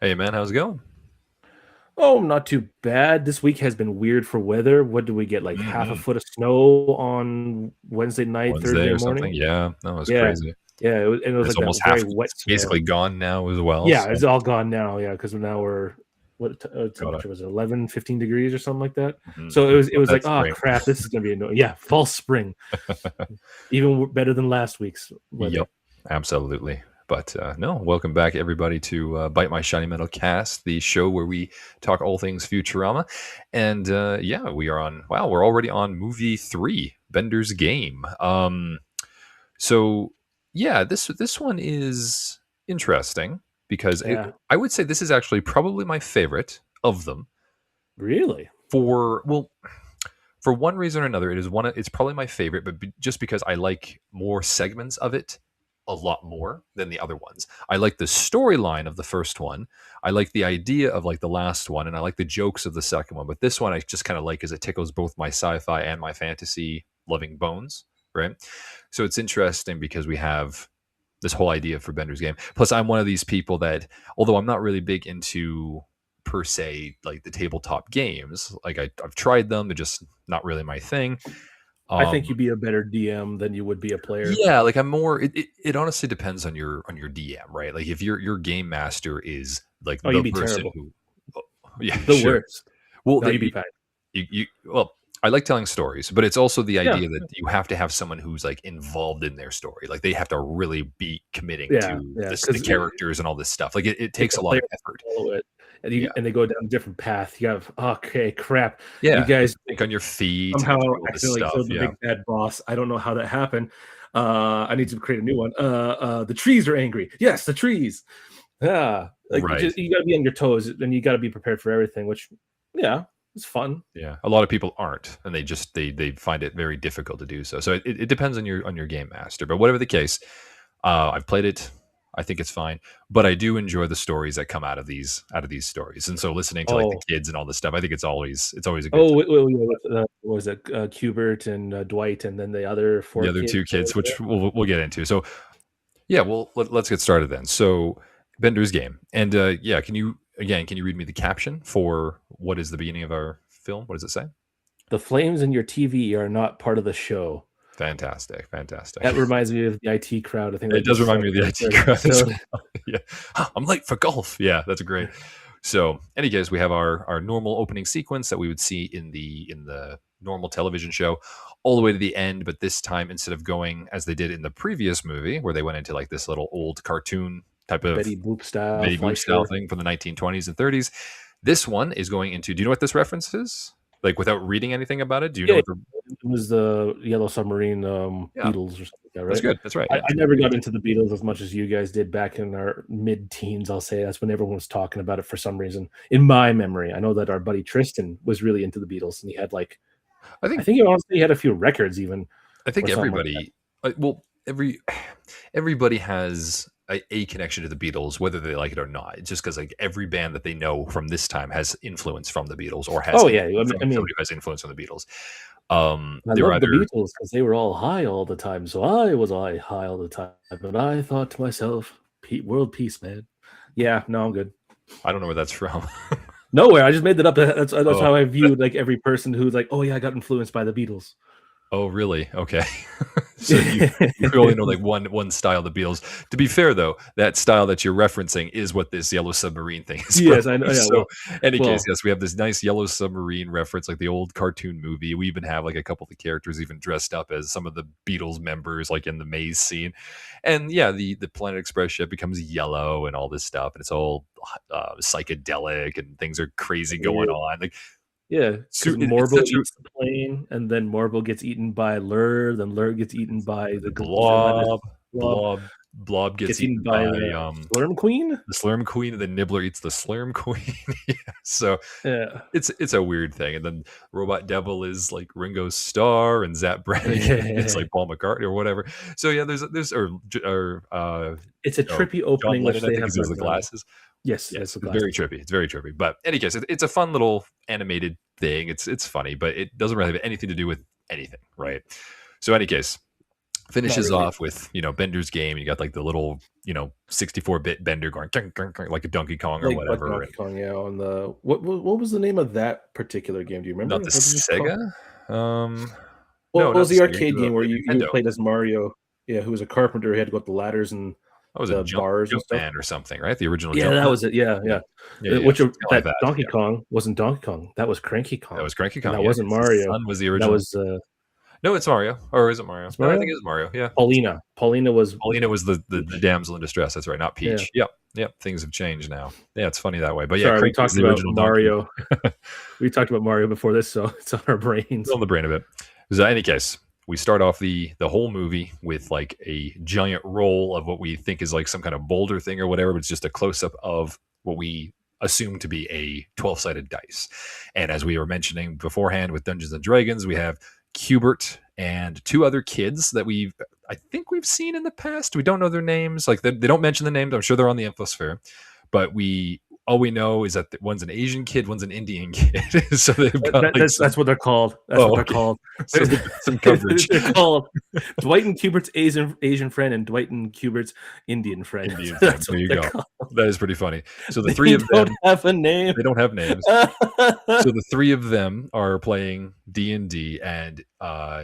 Hey man, how's it going? Oh, not too bad. This week has been weird for weather. What do we get? Like half a hmm foot of snow on Wednesday night, Wednesday Thursday or something? morning. Yeah, that was Yeah, crazy. yeah. And it was It's like that almost very half. wet It's snow. basically gone now as well. Yeah, So it's all gone now. Yeah, because now we're got it. temperature was it 11, 15 degrees or something like that. So it We was it got was like, that oh spring. crap, this is gonna be annoying. Yeah, fall spring, even better than last week's Yep, weather. absolutely. But no, welcome back everybody to Bite My Shiny Metal Cast, the show where we talk all things Futurama. And yeah, we are on. Wow, we're already on movie three, Bender's Game. So yeah, this one is interesting because Yeah, I would say this is actually probably my favorite of them. really. For well, for one reason or another, it's probably my favorite, but just because I like more segments of it a lot more than the other ones. I like the storyline of the first one. I like the idea of like the last one, and I like the jokes of the second one. But this one I just kind of like because it tickles both my sci-fi and my fantasy loving bones, right? So it's interesting because we have this whole idea for Bender's Game. Plus, I'm one of these people that, although I'm not really big into per se like the tabletop games, like I've tried them, they're just not really my thing. I think Um, you'd be a better DM than you would be a player. yeah, like I'm more. It honestly depends on your DM, right? Like if your game master is like Oh, the you'd be person terrible. who, oh, yeah, The sure. worst. Well, No, you'd be fine. well, I like telling stories, but it's also the Yeah, idea that you have to have someone who's like involved in their story. Like they have to really be committing yeah, to yeah. the Because characters and all this stuff. Like it if takes the a lot player of effort. follow it Yeah, and they go down a different path, you have okay, crap. You yeah. You have guys to think on your feet, and somehow you have to do all this accidentally stuff. killed the Yeah, big bad boss. I don't know how that happened. I need to create a new one. The trees are angry. Yes, the trees. Yeah, like right. you got to be on your toes, and you got to be prepared for everything. Which, yeah, it's fun. Yeah, a lot of people aren't, and they find it very difficult to do so. So it depends on your game master. But whatever the case, I've played it. I think it's fine, but I do enjoy the stories that come out of these stories. And so listening to like the Oh, kids and all this stuff, I think it's always a good oh, time. yeah, what was it? Cubert and Dwight, and then the other The four other kids. two kids, which we'll get into. So yeah, well let's get started then. So Bender's Game, and yeah, can you read me the caption for what is the beginning of our film? What does it say? The flames in your TV are not part of the show. Fantastic, fantastic. That reminds me of the IT crowd. I think It that does this is remind like me of the the IT third crowd as episode. well. Yeah. I'm late for golf. Yeah, that's great. So, any case, we have our normal opening sequence that we would see in the normal television show all the way to the end, but this time instead of going as they did in the previous movie where they went into like this little old cartoon type of Betty Boop style, Betty Boop style Fleischer. thing from the 1920s and 30s, this one is going into, do you know what this reference is? Like without reading anything about it, do you know Yeah, what the it was the Yellow Submarine Yeah, Beatles or something like that, that's right? good. That's right. I Yeah. never got into the Beatles as much as you guys did back in our mid-teens. I'll say that's when everyone was talking about it for some reason. In my memory, I know that our buddy Tristan was really into the Beatles, and he had like I I think think honestly he had a few records even I or think something like that. everybody, well, everybody has a connection to the Beatles, whether they like it or not. It's just because like every band that they know from this time has influence from the Beatles, or has Oh yeah, from I mean somebody who has influence from the Beatles. I They're loved the either Beatles because they were all high all the time, so I was all high all the time, and I thought to myself, World peace, man." Yeah, no, I'm good. I don't know where that's from. Nowhere, I just made that up. That's Oh, how I viewed, like, every person who's like, "Oh, yeah, I got influenced by the Beatles." oh, really? Okay. So you only know like one style of the Beatles. To be fair though, that style that you're referencing is what this Yellow Submarine thing is from. Yes, I know, yeah, So, any case, well, yes, we have this nice Yellow Submarine reference, like the old cartoon movie. We even have like a couple of the characters even dressed up as some of the Beatles members, like in the maze scene. And yeah, the Planet Express ship becomes yellow and all this stuff, and it's all psychedelic and things are crazy going weird. on. Like, Yeah, because it's Morbo such a eats the plane, and then Morbo gets eaten by Lur, then Lur gets eaten by the the glyph, and then blob, Blob blob gets gets eaten eaten by by the Slurm Queen? the Slurm Queen, and then Nibbler eats the Slurm Queen. Yeah, so Yeah. it's a weird thing. And then Robot Devil is like Ringo Starr, and Zap Brannigan is like Paul McCartney or whatever. So yeah, there's or It's a oh, trippy John opening, which Lennon, I they think, have because he has done the well. glasses. Yes, Yes, yes, the it's very glasses. trippy. It's very trippy. But in any case, it's a fun little animated thing. It's funny, but it doesn't really have anything to do with anything, right? So, in any case, Not Finishes really. off with Bender's game. You got like the little 64-bit Bender going like a Donkey Kong or Like whatever, Donkey and Kong, yeah, on the what was the name of that particular game? Do you not remember? the What was it called? Sega. Um, no, What not was the the Sega. arcade The, game where the you Nintendo. played as Mario, yeah, who was a carpenter, he had to go up the ladders and That was a the bars and stuff? Jumpman or something, right? The original Yeah, that Jumpman. was it, yeah, Yeah, yeah. yeah, yeah, yeah. Which Something like that that. Donkey Yeah, Kong wasn't Donkey Kong, that was Cranky that Kong, was Cranky and Kong. that Yeah, wasn't because his Mario. son was the That original. was, No, it's Mario, or is it Mario? it's No, I think Mario? it's Mario. Yeah, Paulina. Paulina was Paulina was the Peach. damsel in distress. That's right, not Yeah. Peach. Yep, yep. Things have changed now. Yeah, it's funny that way. But yeah, Sorry, we Cranky was talked the about original Donkey. Mario. We talked about Mario before this, so it's on our brains. On the brain of it. So, in any case, we start off the whole movie with like a giant roll of what we think is like some kind of boulder thing or whatever, but it's just a close up of what we assume to be a 12-sided dice. And as we were mentioning beforehand with Dungeons and Dragons, we have Cubert and two other kids that I think we've seen in the past. We don't know their names. Like they don't mention the names. I'm sure they're on the infosphere, but all we know is that one's an Asian kid, one's an Indian kid. So they've got like some. That's what they're called. That's what Oh, they're okay. called. So they got some coverage. They're called Dwight and Cubert's Asian friend and Dwight and Cubert's Indian friend. Indian friend. That's There what you they're go. called. That is pretty funny. So the three They of don't them, have a name. they don't have names. So the three of them are playing D&D, and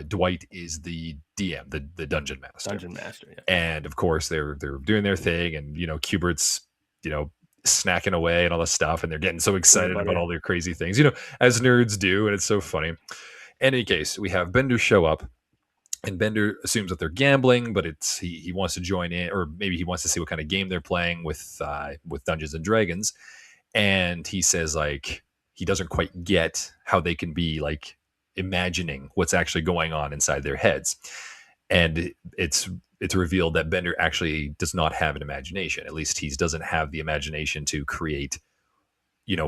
Dwight is the DM, the dungeon master. Dungeon Master. Yeah. And of course they're doing their thing, and Cubert's you know snacking away and all this stuff, and they're getting so Peanut excited about butter. all their crazy things, as nerds do, and it's so funny. In any case, we have Bender show up, and Bender assumes that they're gambling, but it's he wants to join in, or maybe he wants to see what kind of game they're playing with Dungeons and Dragons, and he says like he doesn't quite get how they can be like imagining what's actually going on inside their heads, and it's revealed that Bender actually does not have an imagination. At least he doesn't have the imagination to create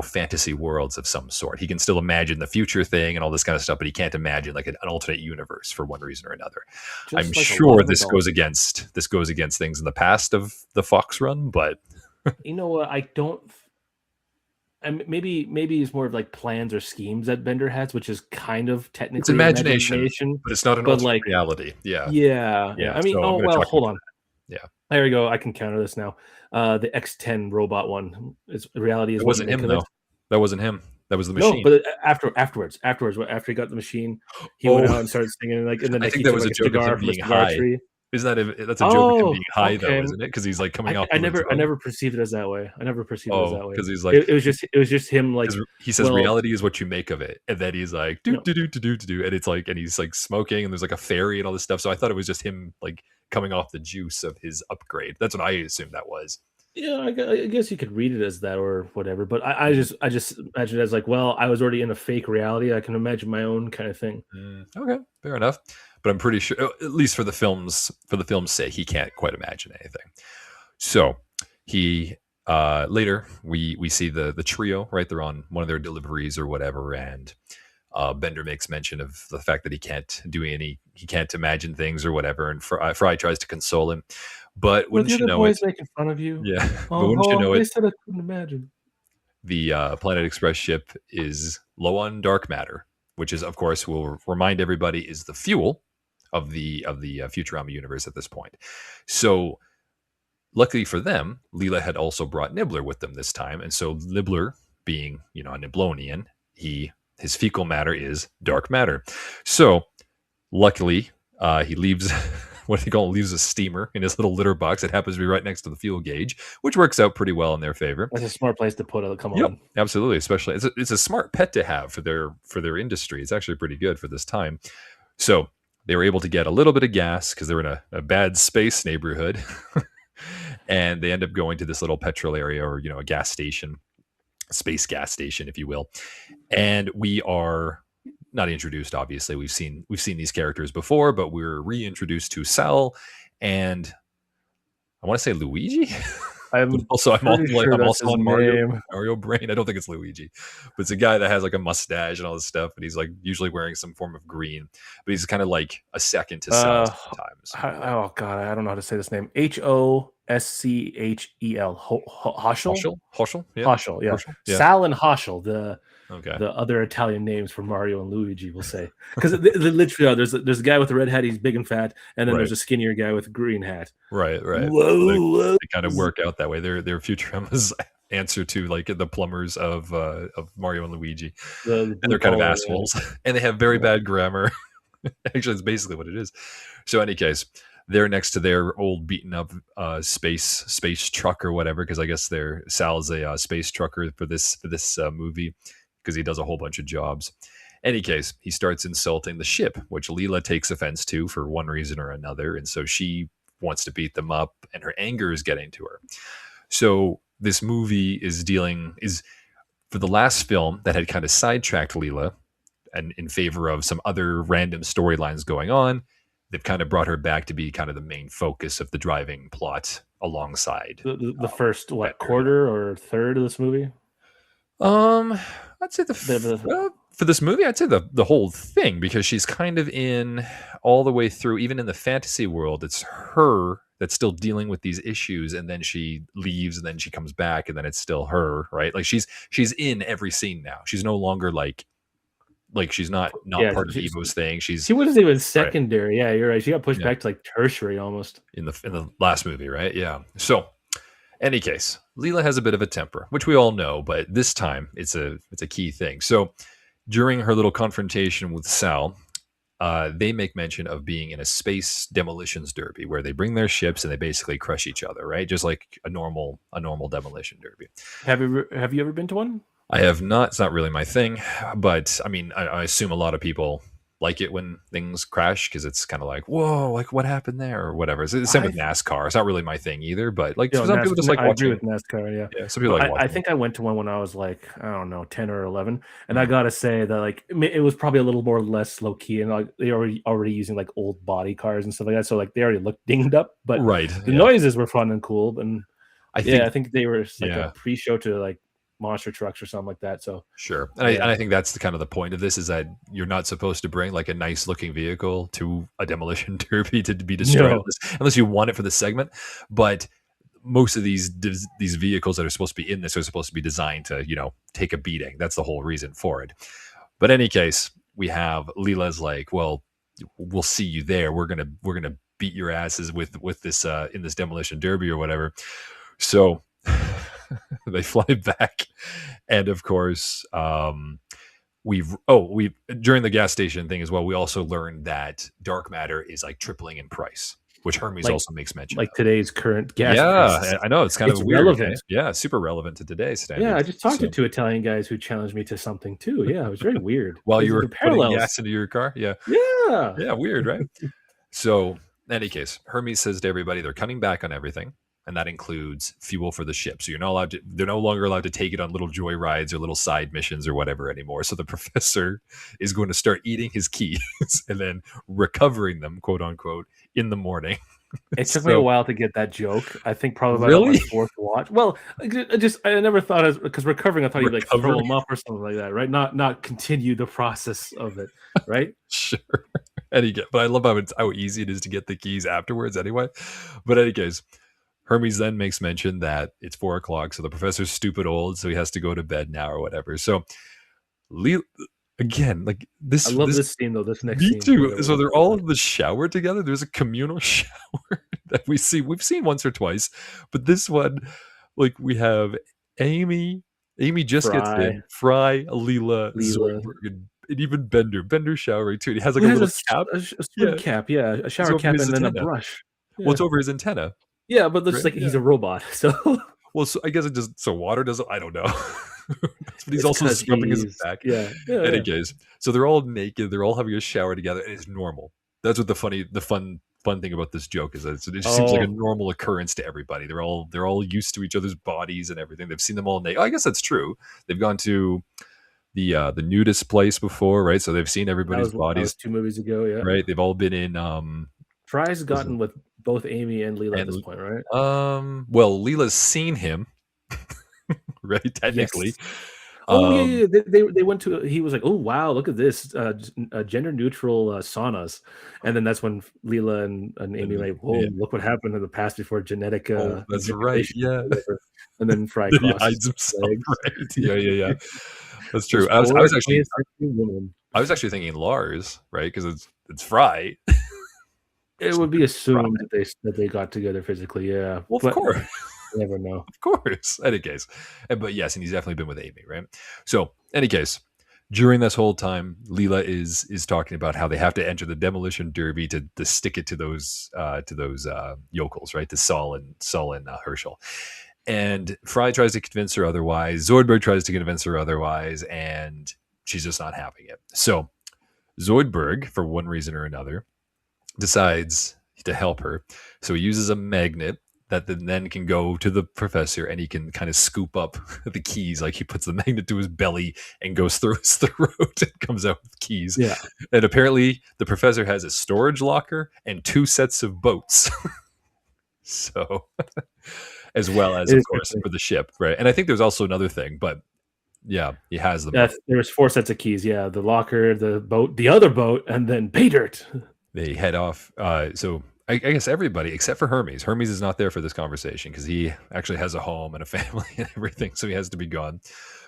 fantasy worlds of some sort. He can still imagine the future thing and all this kind of stuff, but he can't imagine like an alternate universe for one reason or another. I'm Just like a lot sure of adults. this goes against things in the past of the Fox run, but You know what? I don't. And maybe it's more of like plans or schemes that Bender has, which is kind of it's technically imagination, imagination. but it's not an But alternate like, reality. Yeah, yeah, yeah. yeah. I mean, So I'm oh going to well, chalk it hold to on. that. Yeah, There we go. I can counter this now. The X10 robot one. Is reality is it what you wasn't make him of it. though. That wasn't him. That was the No, machine. but afterwards, after he got the machine, he went Oh, out and started singing, like, and then I like think he that took was like a a joke of cigar him from a being cigar high. tree. Isn't that's a joke of him Oh, being high though, okay. isn't it? Because he's like coming I, off I of a never I drug. never perceived it as that way. I never perceived it as Oh, that way. because he's like, It was just him like, because he says well, reality is what you make of it, and then he's like do no, do do do do do, and it's like, and he's like smoking, and there's like a fairy and all this stuff. So I thought it was just him like coming off the juice of his upgrade. That's what I assumed that was. yeah, I guess you could read it as that or whatever. But Mhm. I just imagine it as like, well, I was already in a fake reality. I can imagine my own kind of thing. Okay, fair enough. But I'm pretty sure, at least for the film's sake, he can't quite imagine anything. So he later we see the trio, right? They're on one of their deliveries or whatever, and Bender makes mention of the fact that he can't imagine things or whatever, and Fry tries to console him, but Were the wouldn't you other know it? boys making fun of you? Yeah, but Oh, wouldn't you know they it? said I couldn't imagine. The Planet Express ship is low on dark matter, which is, of course, will remind everybody, is the fuel of the Futurama universe at this point. So luckily for them, Leela had also brought Nibbler with them this time, and so Nibbler, being a Niblonian, his fecal matter is dark matter. So luckily, he leaves what they call leaves a steamer in his little litter box. It happens to be right next to the fuel gauge, which works out pretty well in their favor. That's a smart place to put it. Come Yep, on. absolutely. Especially it's a smart pet to have for their industry. It's actually pretty good for this time. So they were able to get a little bit of gas because they're in a bad space neighborhood, and they end up going to this little petrol area, or a gas station, space gas station, if you will. And we are not introduced. Obviously, we've seen these characters before, but we're reintroduced to Sal and I want to say Luigi, but I'm also I'm pretty also like sure I'm that's also his on name. Mario Brain. I don't think it's Luigi, but it's a guy that has like a mustache and all this stuff, and he's like usually wearing some form of green, but he's kind of like a second to Cell Uh, sometimes. oh god, I don't know how to say this name. Hoschel. Hoschel, Hoschel, yeah, Hoschel, yeah. Hoschel, yeah. Sal and Hoschel. Okay. the other Italian names for Mario and Luigi, we'll say, because literally there's a guy with a red hat, he's big and fat, and then Right. there's a skinnier guy with a green hat. Right. Right. So Whoa, they kind of work out that way. They're Futurama's answer to like the plumbers of Mario and Luigi, the and blue they're kind of collar, assholes, and they have very yeah. bad grammar. Actually, it's basically what it is. So, in any case, they're next to their old beaten up space truck or whatever, because I guess their Sal's a space trucker for this movie because he does a whole bunch of jobs. Any case, he starts insulting the ship, which Leela takes offense to for one reason or another, and so she wants to beat them up, and her anger is getting to her. So this movie is for the last film that had kind of sidetracked Leela and in favor of some other random storylines going on. They've kind of brought her back to be kind of the main focus of the driving plot alongside The first what Bender. quarter or third of this movie? Um, I'd say The for this movie, I'd say the whole thing because she's kind of in all the way through. Even in the fantasy world, it's her that's still dealing with these issues, and then she leaves, and then she comes back, and then it's still her, right? Like she's in every scene now. She's no longer like she's not yeah, part of Evo's thing. She's she wasn't even right. secondary. Yeah, you're right. She got pushed Yeah, back to like tertiary almost. in the last movie, right? Yeah. So, any case, Leela has a bit of a temper, which we all know, but this time it's a key thing. So, during her little confrontation with Sal, they make mention of being in a space demolitions derby where they bring their ships and they basically crush each other, right? Just like a normal demolition derby. Have you ever been to one? I have not. It's not really my thing, but I mean, I assume a lot of people like it when things crash because it's kind of like, whoa, like what happened there or whatever. It's the same with I NASCAR. It's not really my thing either, but like You know, some people just like I agree watching. with NASCAR, yeah. Yeah, some people But like I watching it. think I went to one when I was like, I don't know, 10 or 11. And I Mhm. gotta say that like it was probably a little more less low key and like they already using like old body cars and stuff like that. So like they already looked dinged up, but Right. the Yeah. noises were fun and cool. And I yeah, think. I think they were like a Yeah. pre-show to like monster trucks or something like that. So Sure, and I, yeah. and I think that's the kind of the point of this is that you're not supposed to bring like a nice looking vehicle to a demolition derby to be destroyed No. unless you want it for the segment. But most of these vehicles that are supposed to be in this are supposed to be designed to take a beating. That's the whole reason for it. But in any case, we have Leela's like, well, we'll see you there. We're gonna beat your asses with this in this demolition derby or whatever. So they fly back, and of course, we during the gas station thing as well. We also learned that dark matter is like tripling in price, which Hermes Like also makes mention like of. today's current gas Yeah, prices. I know it's kind It's of weird. Eh? relevant. Yeah, super relevant to today's Yeah, I standards. just talked to So two Italian guys who challenged me to something too. Yeah, it was very weird. while you The were putting parallels. gas into your car, yeah, Yeah. yeah, weird, right? So, in any case, Hermes says to everybody they're cutting back on everything, and that includes fuel for the ship. So you're not allowed to. They're no longer allowed to take it on little joy rides or little side missions or whatever anymore. So the professor is going to start eating his keys and then recovering them, quote unquote, in the morning. It took me a So while to get that joke. I think probably about my really fourth watch. Well, I never thought as because recovering, I thought he'd like throw recovering, him up or something like that, right? Not continue the process of it, right? sure. And he get, but I love how easy it is to get the keys afterwards anyway. But in any case, Hermes then makes mention that it's 4 o'clock, so the professor's stupid old, so he has to go to bed now or whatever. So Le- again, like I this, love this this scene though. This next me scene too too. that we're So gonna they're talk all about. in the shower together. There's a communal shower that we've seen once or twice, but this one, like we have Amy. Amy just gets Fry, in. Fry, Leela, Leela, Zoidberg, and even Bender. Bender showering too. And he has like who a has little cap. a swim Yeah, cap, yeah, a it's shower over cap, his and then a antenna. brush. Well, Yeah, it's over his antenna, yeah, but looks right? like Yeah. he's a robot, so Well, so I guess it just so water doesn't. I don't know. But he's it's also because scrubbing his he's back. yeah, yeah, In any yeah. case, so they're all naked. They're all having a shower together, and it's normal. That's what the fun thing about this joke is that it just seems like a Oh, normal occurrence to everybody. They're all used to each other's bodies and everything. They've seen them all naked. I guess that's true. They've gone to the nudist place before, right? So they've seen everybody's that was bodies, 2 movies ago. Yeah, right? They've all been in Fry's was it- gotten with both Amy and Leela at this and point, right? well, Leela's seen him, right? Technically. Yes. Oh yeah, Um yeah. They went to. He was like, "Oh wow, look at this, gender neutral saunas," and then that's when Leela and Amy and like, "Whoa, yeah. look what happened in the past before genetic Oh, that's right. manipulation Yeah. or whatever." And then Fry Then he crosses hides his himself, legs. right? Yeah, yeah, yeah. That's true. Those I was I poor was actually 20th century women. I was actually thinking Lars, right? Because it's Fry. It So would be Fry. assumed that they got together physically, yeah, Well, of but course. you never know. Of course. Any case. But yes, and he's definitely been with Amy, right? So, any case, during this whole time, Leela is talking about how they have to enter the demolition derby to stick it to those yokels, right? To Saul and Herschel. And Fry tries to convince her otherwise. Zoidberg tries to convince her otherwise, and she's just not having it. So Zoidberg, for one reason or another, decides to help her. So he uses a magnet that then can go to the professor and he can kind of scoop up the keys. Like he puts the magnet to his belly and goes through his throat and comes out with keys. Yeah, And apparently the professor has a storage locker and two sets of boats. So, as well as, it of is course, interesting. for the ship, right? And I think there's also another thing, but yeah, he has them Yeah, both. there was 4 sets of keys, yeah, the locker, the boat, the other boat, and then pay dirt. They head off. So I guess everybody except for Hermes. Hermes is not there for this conversation because he actually has a home and a family and everything, so he has to be gone.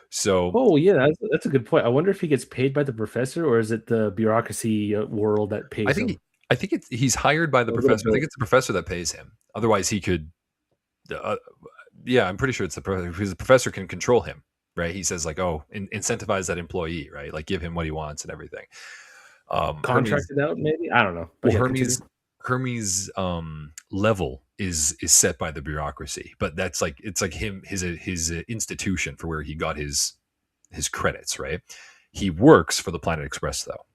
So Oh, yeah, that's a good point. I wonder if he gets paid by the professor, or is it the bureaucracy, world that I pays think him? I think he's hired by the Or a little professor. I think both. it's the professor that pays him. Otherwise, he could. Uh, yeah, I'm pretty sure it's the professor because the professor can control him, right? He says like, "Oh, incentivize that employee, right? Like give him what he wants and everything." Hermes Contracted out, maybe? I don't know, but Well, yeah, continue. Hermes level is set by the bureaucracy, but that's like it's like his institution for where he got his credits, right? He works for the Planet Express though,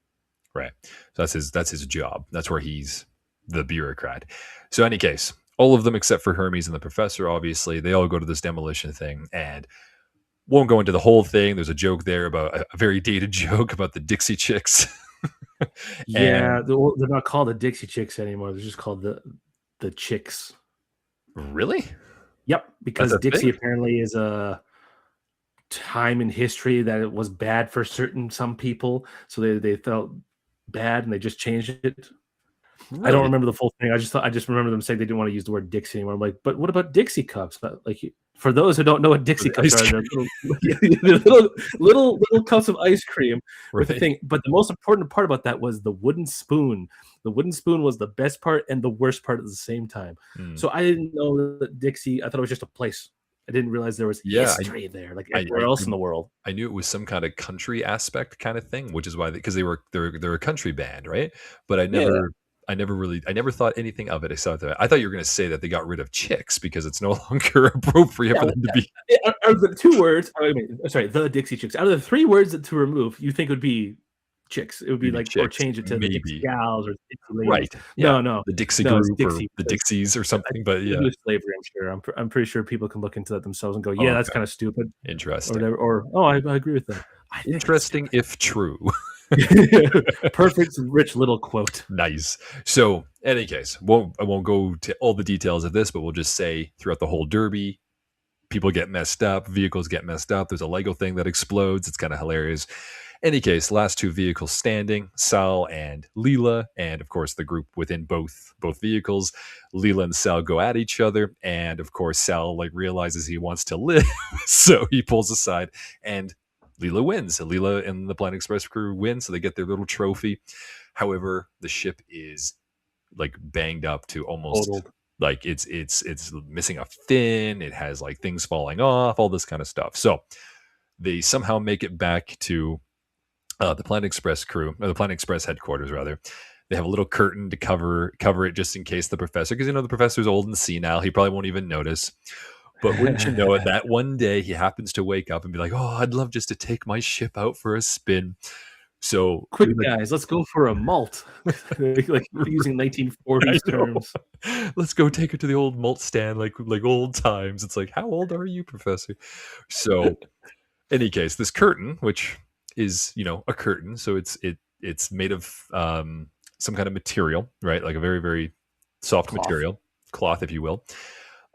right? So that's his job. That's where he's the bureaucrat. So any case, all of them except for Hermes and the professor, obviously, they all go to this demolition thing and won't go into the whole thing. There's a joke there about a very dated joke about the Dixie Chicks. And Yeah, they're not called the Dixie Chicks anymore, they're just called the Chicks. really? Yep, That's because a Dixie thing? apparently is a time in history that it was bad for some people, so they felt bad and they just changed it. I don't Really? remember the full thing. I just remember them saying they didn't want to use the word Dixie anymore. I'm like, but what about Dixie cups? Like for those who don't know what For Dixie the cups ice are, cream, they're little cups of ice cream with the right? thing. But the most important part about that was the wooden spoon. The wooden spoon was the best part and the worst part at the same time. Mm. So I didn't know that Dixie. I thought it was just a place. I didn't realize there was Yeah, history there, like I, everywhere I, else in the world. I knew it was some kind of country aspect kind of thing, which is why because they're a country band, right? But Yeah. I never thought anything of it except that I thought you were going to say that they got rid of chicks because it's no longer appropriate Yeah, for well, them to be are the 2 words I mean, sorry, the Dixie Chicks. Out of the 3 words that to remove, you think it would be chicks. It would be maybe like or chicks, change it to the Dixie maybe Gals or Dixie Ladies. right? Yeah, No, no. the Dixie No, it's Group or Dixie the because Dixies or I something. But to yeah, do with slavery, I'm sure. I'm pretty sure people can look into that themselves and go, "Yeah, that's okay, kinda stupid," or interesting, whatever, or, "Oh, I agree with that." I think it's interesting stupid. if true. Perfect, rich little quote. Nice. So, any case, I won't go to all the details of this, but we'll just say throughout the whole derby, people get messed up, vehicles get messed up. There's a Lego thing that explodes. It's kind of hilarious. Any case, last two vehicles standing, Sal and Leela, and of course the group within both vehicles. Leela and Sal go at each other, and of course Sal like realizes he wants to live, so he pulls aside, and Leela wins. So Leela and the Planet Express crew win, so they get their little trophy. However, the ship is like banged up to almost Totaled. like it's missing a fin. It has like things falling off, all this kind of stuff. So they somehow make it back to the Planet Express crew, or the Planet Express headquarters, rather. They have a little curtain to cover it just in case the professor, because the professor's old and senile, he probably won't even notice. But wouldn't you know it, that one day he happens to wake up and be like, "Oh, I'd love just to take my ship out for a spin." So "Quick, guys, let's go for a malt." Like, using I 1940s know. terms. Let's go take her to the old malt stand, like old times. It's like, how old are you, Professor? So, any case, this curtain, which is a curtain, so it's made of some kind of material, right? Like a very very soft Cloth. material, cloth, if you will.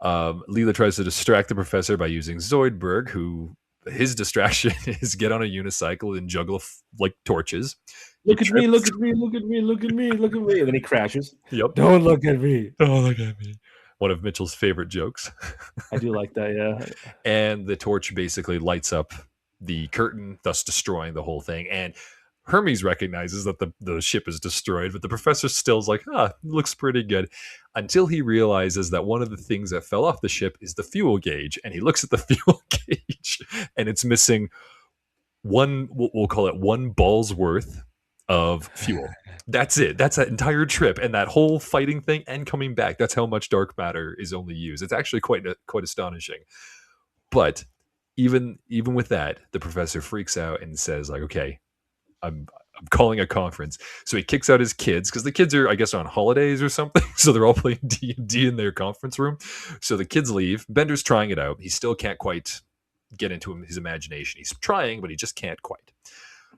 Leela tries to distract the professor by using Zoidberg, who his distraction is get on a unicycle and juggle like torches. He "Look at me, trips. look at me, look at me, look at me, look at me," and then he crashes. Yep. "Don't look at me." Oh, look at me. One of Mitchell's favorite jokes. I do like that, yeah. And the torch basically lights up the curtain, thus destroying the whole thing. And Hermes recognizes that the ship is destroyed, but the professor still's like, looks pretty good. Until he realizes that one of the things that fell off the ship is the fuel gauge. And he looks at the fuel gauge and it's missing one, we'll call it one ball's worth of fuel. That's it. That's that entire trip and that whole fighting thing and coming back. That's how much dark matter is only used. It's actually quite astonishing. But even with that, the professor freaks out and says like, okay, I'm calling a conference. So he kicks out his kids because the kids are, I guess, on holidays or something. So they're all playing D&D in their conference room. So the kids leave. Bender's trying it out. He still can't quite get into his imagination. He's trying, but he just can't quite.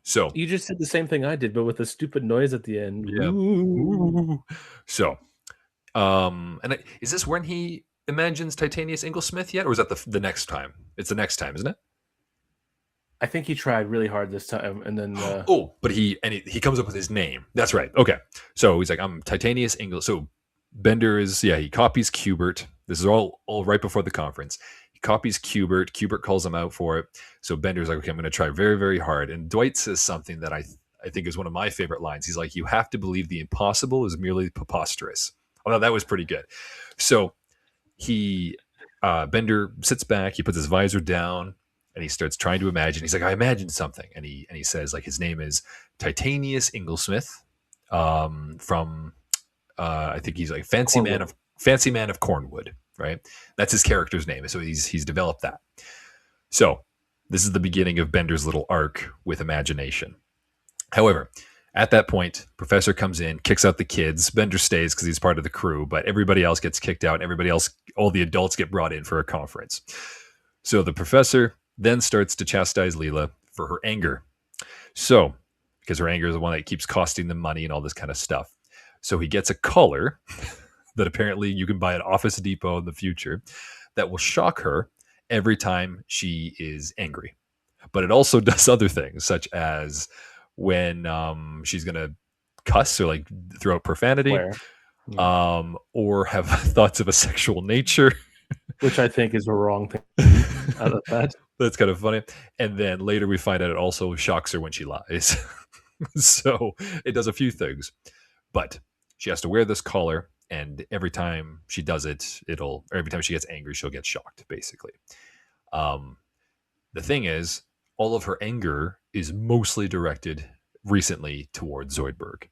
So You just did the same thing I did, but with a stupid noise at the end. yeah. Ooh. So, is this when he imagines Titanius Inglesmith yet, or is that the next time? It's the next time, isn't it? I think he tried really hard this time, and then Oh, but he comes up with his name. That's right. Okay, so he's like, I'm Titanius Ingle. So Bender is he copies Cubert. This is all right before the conference. He copies Cubert. Cubert calls him out for it. So Bender's like, okay, I'm going to try very very hard. And Dwight says something that I think is one of my favorite lines. He's like, you have to believe the impossible is merely preposterous. I thought that was pretty good. So he Bender sits back. He puts his visor down and he starts trying to imagine. He's like, I imagined something, and he says like his name is Titanius Inglesmith, from I think he's like Cornwood. Fancy Man of Cornwood, right? That's his character's name. So he's developed that. So this is the beginning of Bender's little arc with imagination. However, at that point, Professor comes in, kicks out the kids. Bender stays because he's part of the crew, but everybody else gets kicked out. And everybody else, all the adults, get brought in for a conference. So the professor then starts to chastise Leela for her anger. So, because her anger is the one that keeps costing them money and all this kind of stuff. So he gets a collar that apparently you can buy at Office Depot in the future that will shock her every time she is angry. But it also does other things, such as when she's going to cuss or like throw out profanity, Where? Yeah. or have thoughts of a sexual nature. Which I think is a wrong thing out of that. That's kind of funny. And then later we find out it also shocks her when she lies. So it does a few things. But she has to wear this collar, and every time she does it, or every time she gets angry, she'll get shocked, basically. Um, the thing is, all of her anger is mostly directed recently towards Zoidberg,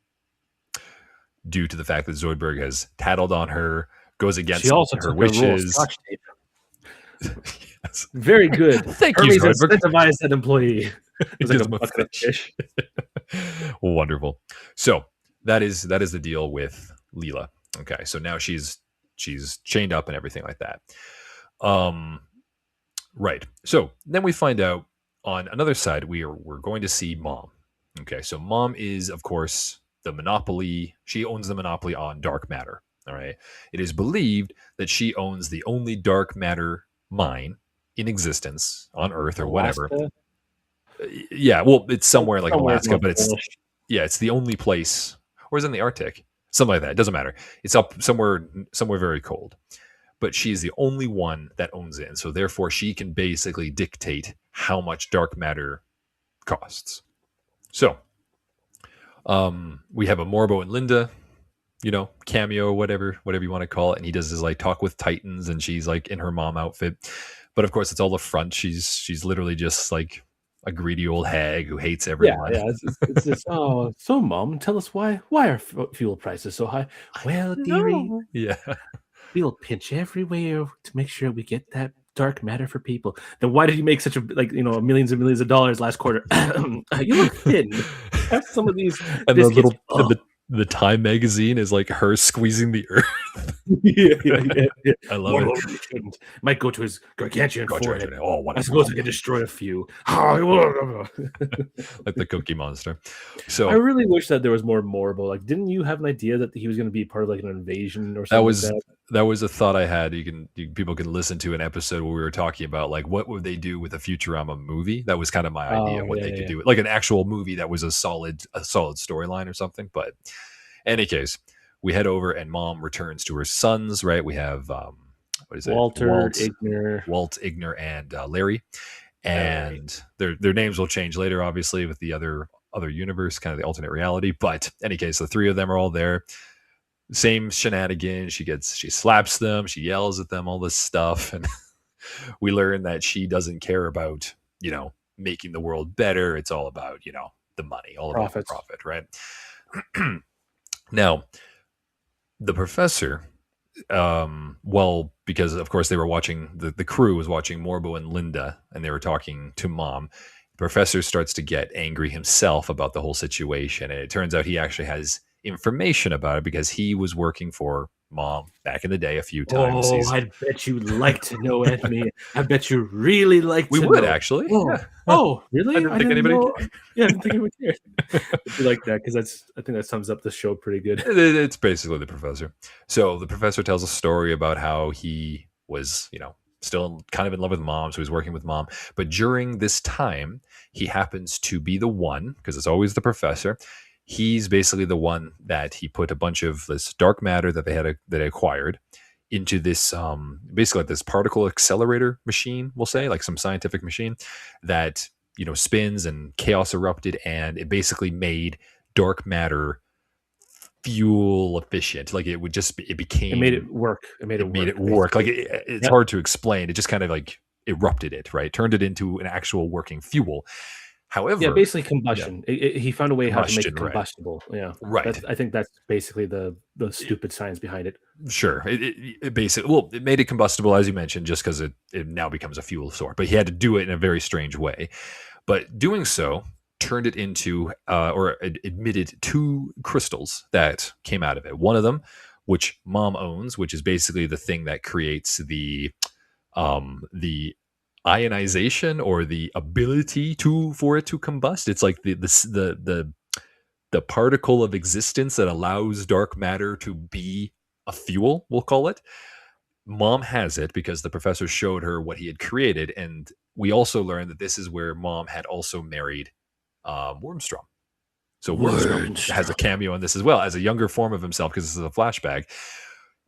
due to the fact that Zoidberg has tattled on her, goes She against also her took a roll of wishes. Scotch tape. Yes. Very good. Thank you, Hermes Zoidberg. incentivized that employee. It was like Gives a him a bucket of fish. Wonderful. So that is the deal with Leela. Okay, so now she's chained up and everything like that. Right. So then we find out on another side we're going to see Mom. Okay, so Mom is of course the monopoly. She owns the monopoly on dark matter. All right. It is believed that she owns the only dark matter mine in existence on Earth or whatever. Alaska? Yeah, well, it's somewhere It's like somewhere Alaska, North but Polish. it's the only place, or is it in the Arctic? Something like that. It doesn't matter. It's up somewhere very cold. But she's the only one that owns it, and so therefore she can basically dictate how much dark matter costs. So, we have a Morbo and Linda, cameo, whatever you want to call it, and he does his like talk with Titans, and she's like in her mom outfit, but of course it's all a front. She's literally just like a greedy old hag who hates Yeah, everyone. yeah. It's just, oh, so Mom, tell us why are fuel prices so high? Well, dearie, No. Yeah. we'll pinch everywhere to make sure we get that dark matter for people. Then why did you make such a millions and millions of dollars last quarter? You look thin. Have some of these And the biscuits. little the Time magazine is like her squeezing the earth. Yeah. I love Morbo it. really shouldn't. Might go to his gargantuan forehead. Oh, I wonderful. suppose I can destroy a few. Like the Cookie Monster. I So really wish that there was more Morbo. Like, didn't you have an idea that he was going to be part of like an invasion or that something like was that? that was a thought I had. People can listen to an episode where we were talking about like what would they do with a Futurama movie. That was kind of my idea, Oh, what yeah, they could yeah. do, like an actual movie that was a solid storyline or something. But in any case, we head over and Mom returns to her sons. Right, we have what is it? Walter, Igner. Walt, Igner, and Larry. All right. and their names will change later, obviously, with the other universe, kind of the alternate reality. But any case, the three of them are all there. Same shenanigans. She slaps them, she yells at them, all this stuff, and we learn that she doesn't care about making the world better. It's all about the money, all about the Profits. profit, right? Now, the professor, well, because of course they were watching, the crew was watching Morbo and Linda, and they were talking to Mom. The professor starts to get angry himself about the whole situation, and it turns out he actually has information about it because he was working for Mom back in the day a few times. Oh, He's I bet you'd like to know, Anthony. I bet you really like We to would know. actually, Oh, yeah. oh, I really? didn't I think didn't anybody know. Yeah, I didn't think anyone cared. If you like that, because I think that sums up the show pretty good. It's basically the professor. So the professor tells a story about how he was, still kind of in love with Mom, so he's working with Mom. But during this time, he happens to be the one, because it's always the professor. He's basically the one that he put a bunch of this dark matter that that they acquired into this, basically like this particle accelerator machine, we'll say, like some scientific machine that spins, and chaos erupted, and it basically made dark matter fuel efficient. Like it It made became, it work. It made it it made it work, work. Like basically. it's Yep. hard to explain. It just kind of like erupted it, right? Turned it into an actual working fuel. Yeah, However, basically yeah, combustion. He found a way how to make it combustion, right? combustible. Yeah, Right. that's. I think that's basically the It- stupid science behind it. sure. It basically, well, it made it combustible, as you mentioned, just because it now becomes a fuel source. But he had to do it in a very strange way. But doing so turned it into, or admitted two crystals that came out of it. One of them, which Mom owns, which is basically the thing that creates the ionization, or the ability for it to combust. It's like the particle of existence that allows dark matter to be a fuel, we'll call it. Mom has it because the professor showed her what he had created, and we also learned that this is where Mom had also married Wormstrom. So Wormstrom has a Wordstrom. cameo in this as well as a younger form of himself, because this is a flashback,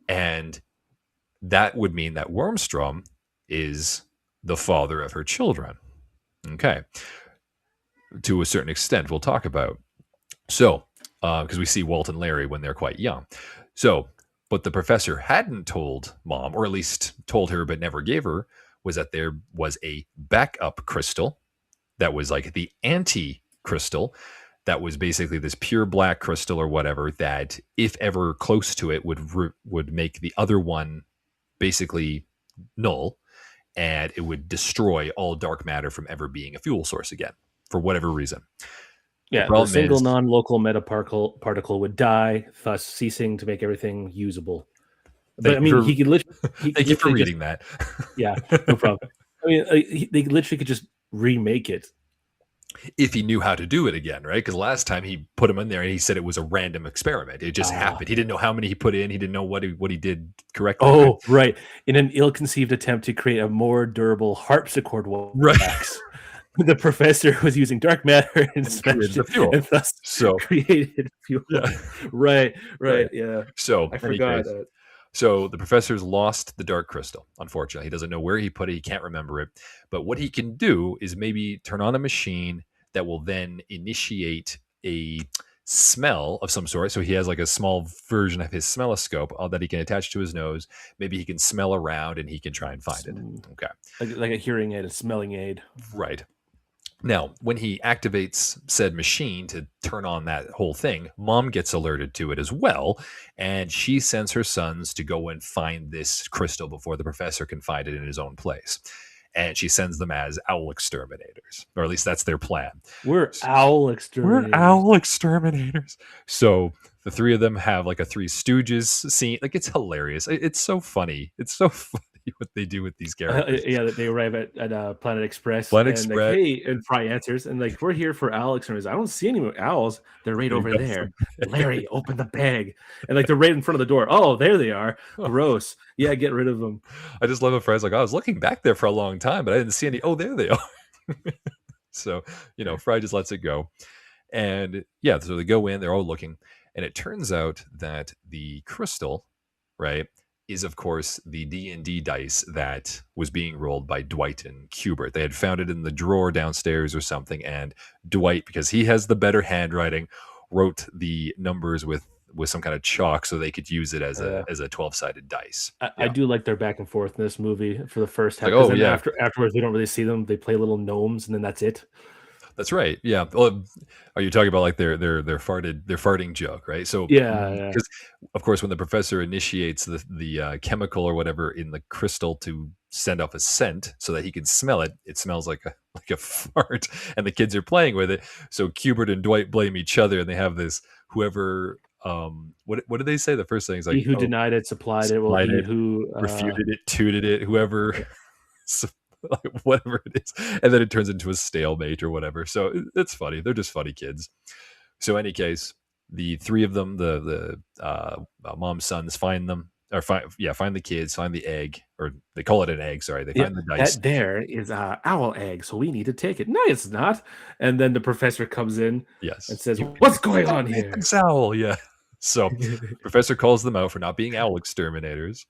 and that would mean that Wormstrom is the father of her children. Okay, to a certain extent, we'll talk about. So, because we see Walt and Larry when they're quite young. So, but the professor hadn't told Mom, or at least told her but never gave her, was that there was a backup crystal that was like the anti crystal, that was basically this pure black crystal or whatever, that if ever close to it would make the other one basically null, and it would destroy all dark matter from ever being a fuel source again for whatever reason. The Yeah, the problem single is, non-local metaparticle would die, thus ceasing to make everything usable. But thank I you mean, for he could thank you for literally just reading that. yeah, no problem. I mean, they literally could just remake it. If he knew how to do it again, right? Because last time he put him in there and he said it was a random experiment. It just Ah, happened. He didn't know how many he put in. He didn't know what he did correctly, right? oh, right. In an ill-conceived attempt to create a more durable harpsichord Right. wax, the professor was using dark matter and And smashed created the it, fuel. and thus So created yeah, fuel. Right, right. right. Yeah, So I in any forgot case, that. so the professor's lost the dark crystal. Unfortunately, he doesn't know where he put it. He can't remember it. But what he can do is maybe turn on a machine that will then initiate a smell of some sort. So he has like a small version of his smelloscope that he can attach to his nose. Maybe he can smell around and he can try and find it. Some, Okay, like a hearing aid, a smelling aid. right. Now, when he activates said machine to turn on that whole thing, Mom gets alerted to it as well, and she sends her sons to go and find this crystal before the professor can find it in his own place. And she sends them as owl exterminators, or at least that's their plan. We're owl We're exterminators. owl exterminators. So the three of them have like a Three Stooges scene. Like, it's hilarious. It's so funny. It's so funny what they do with these characters. Yeah, they arrive at Planet Express Planet and like, Express. hey, and Fry answers and like, we're here for owl exterminators. I don't see any owls. They're right They over got there. some- Larry, open the bag, and like they're right in front of the door. Oh, there they are. Gross. Yeah, get rid of them. I just love a phrase like, I was looking back there for a long time, but I didn't see any. Oh, there they are. So, Fry just lets it go. And yeah, so they go in, they're all looking. And it turns out that the crystal, right, is of course the D&D dice that was being rolled by Dwight and Cubert. They had found it in the drawer downstairs or something, and Dwight, because he has the better handwriting, wrote the numbers with some kind of chalk so they could use it Yeah. as a 12-sided dice. I Yeah. do like their back and forth in this movie for the first It's half, like, because oh then yeah, afterwards we don't really see them. They play little gnomes, and then that's it. that's right. Yeah. Well, are you talking about like their farting joke, right? So Yeah, yeah. because of course when the professor initiates the chemical or whatever in the crystal to send off a scent so that he can smell it, it smells like a fart, and the kids are playing with it. So Cubert and Dwight blame each other, and they have this whoever what did they say? The first thing is He like, who oh, denied it supplied it. Well, supplied he it, who refuted it, tooted it, whoever so, like, whatever it is, and then it turns into a stalemate or whatever. So it's funny. They're just funny kids. So, any case, the three of them, the mom's sons, find them or find the kids, find the egg, or they call it an egg. Sorry, they yeah, find the dice. that there is a owl egg, so we need to take it. No, it's not. And then the professor comes in and Yes, says, you "What's going on here?" it's owl. Yeah. So, professor calls them out for not being owl exterminators,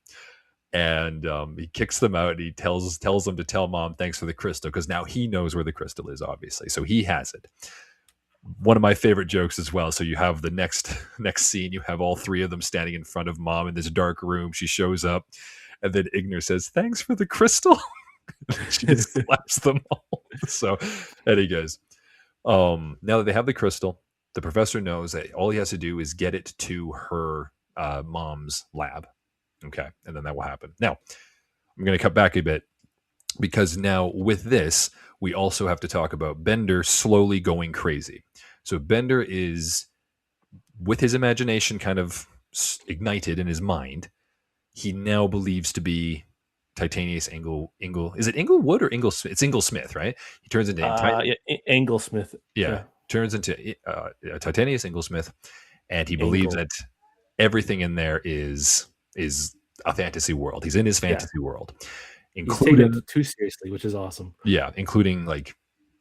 and he kicks them out. And he tells them to tell mom thanks for the crystal because now he knows where the crystal is, obviously, so he has it. One of my favorite jokes as well. So you have the next scene. You have all three of them standing in front of mom in this dark room. She shows up, and then Igner says, "Thanks for the crystal." She just slaps them all. So, and he goes, now that they have the crystal, the professor knows that all he has to do is get it to her mom's lab. Okay, and then that will happen. Now, I'm going to cut back a bit because now with this, we also have to talk about Bender slowly going crazy. So Bender is, with his imagination kind of ignited in his mind, he now believes to be Titanius Ingle. Is it Inglewood or Inglesmith? It's Inglesmith, right? He turns into Yeah, Anglesmith. yeah, Yeah, turns into Titanius Inglesmith, and he believes Angle. that everything in there is a fantasy world. He's in his Yeah, fantasy world, he's taking it including too seriously, which is awesome. yeah, including like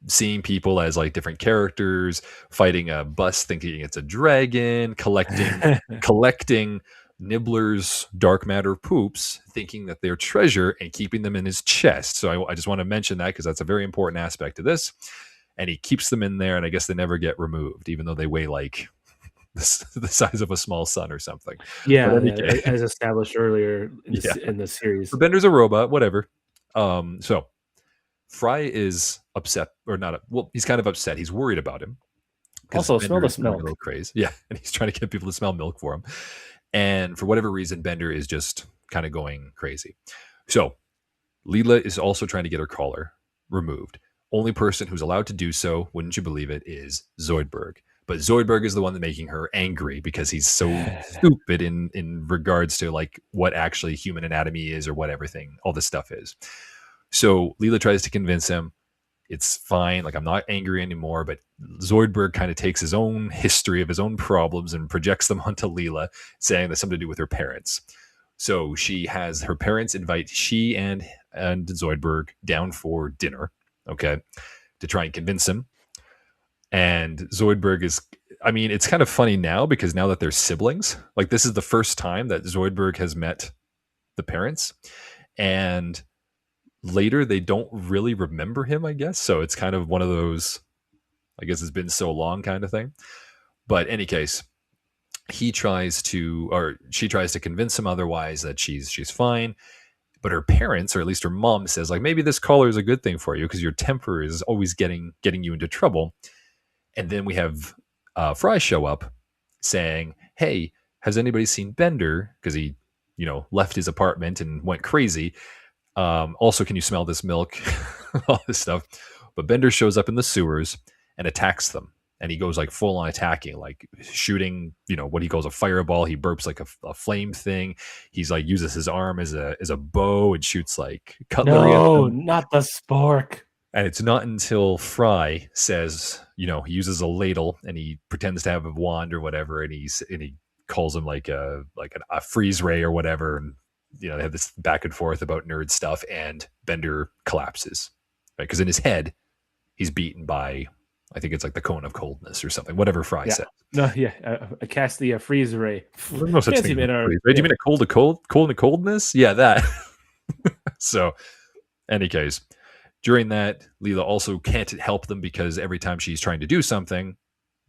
seeing people as like different characters, fighting a bus thinking it's a dragon, collecting Nibbler's dark matter poops, thinking that they're treasure and keeping them in his chest. So I just want to mention that because that's a very important aspect of this. And he keeps them in there, and I guess they never get removed, even though they weigh like the size of a small sun or something. But Yeah, any yeah, case, as established earlier in yeah, the series. Bender's a robot, whatever. So Fry is upset, or not. Well, he's kind of upset. He's worried about him because Also, smell Bender is this going a milk. little crazy. Yeah, and he's trying to get people to smell milk for him. And for whatever reason, Bender is just kind of going crazy. So Leela is also trying to get her collar removed. Only person who's allowed to do so, wouldn't you believe it, is Zoidberg. But Zoidberg is the one that making her angry because he's so stupid in regards to like what actually human anatomy is or what everything, all this stuff is. So Leela tries to convince him it's fine. Like, I'm not angry anymore. But Zoidberg kind of takes his own history of his own problems and projects them onto Leela, saying that's something to do with her parents. So she has her parents invite she and Zoidberg down for dinner, okay, to try and convince him. And Zoidberg is, I mean, it's kind of funny now because now that they're siblings, like this is the first time that Zoidberg has met the parents, and later they don't really remember him, I guess. So it's kind of one of those, I guess it's been so long kind of thing. But any case, she tries to convince him otherwise that she's fine. But her parents, or at least her mom, says like maybe this collar is a good thing for you because your temper is always getting you into trouble. And then we have Fry show up saying, "Hey, has anybody seen Bender? Because he, left his apartment and went crazy. Also, can you smell this milk?" All this stuff. But Bender shows up in the sewers and attacks them. And he goes like full on attacking, like shooting, what he calls a fireball. He burps like a flame thing. He's like uses his arm as a bow and shoots like cutlery at No, them. not the spork. And it's not until Fry says, he uses a ladle and he pretends to have a wand or whatever, and he calls him like a freeze ray or whatever, and they have this back and forth about nerd stuff, and Bender collapses, right? Because in his head, he's beaten by I think it's like the cone of coldness or something, whatever Fry Yeah. said. No, yeah. I cast the freeze ray. There's no such thing Fancy as a man, or freeze, right? Do you yeah. mean a cold to cold to coldness? Yeah, that. So, any case, during that, Leela also can't help them because every time she's trying to do something,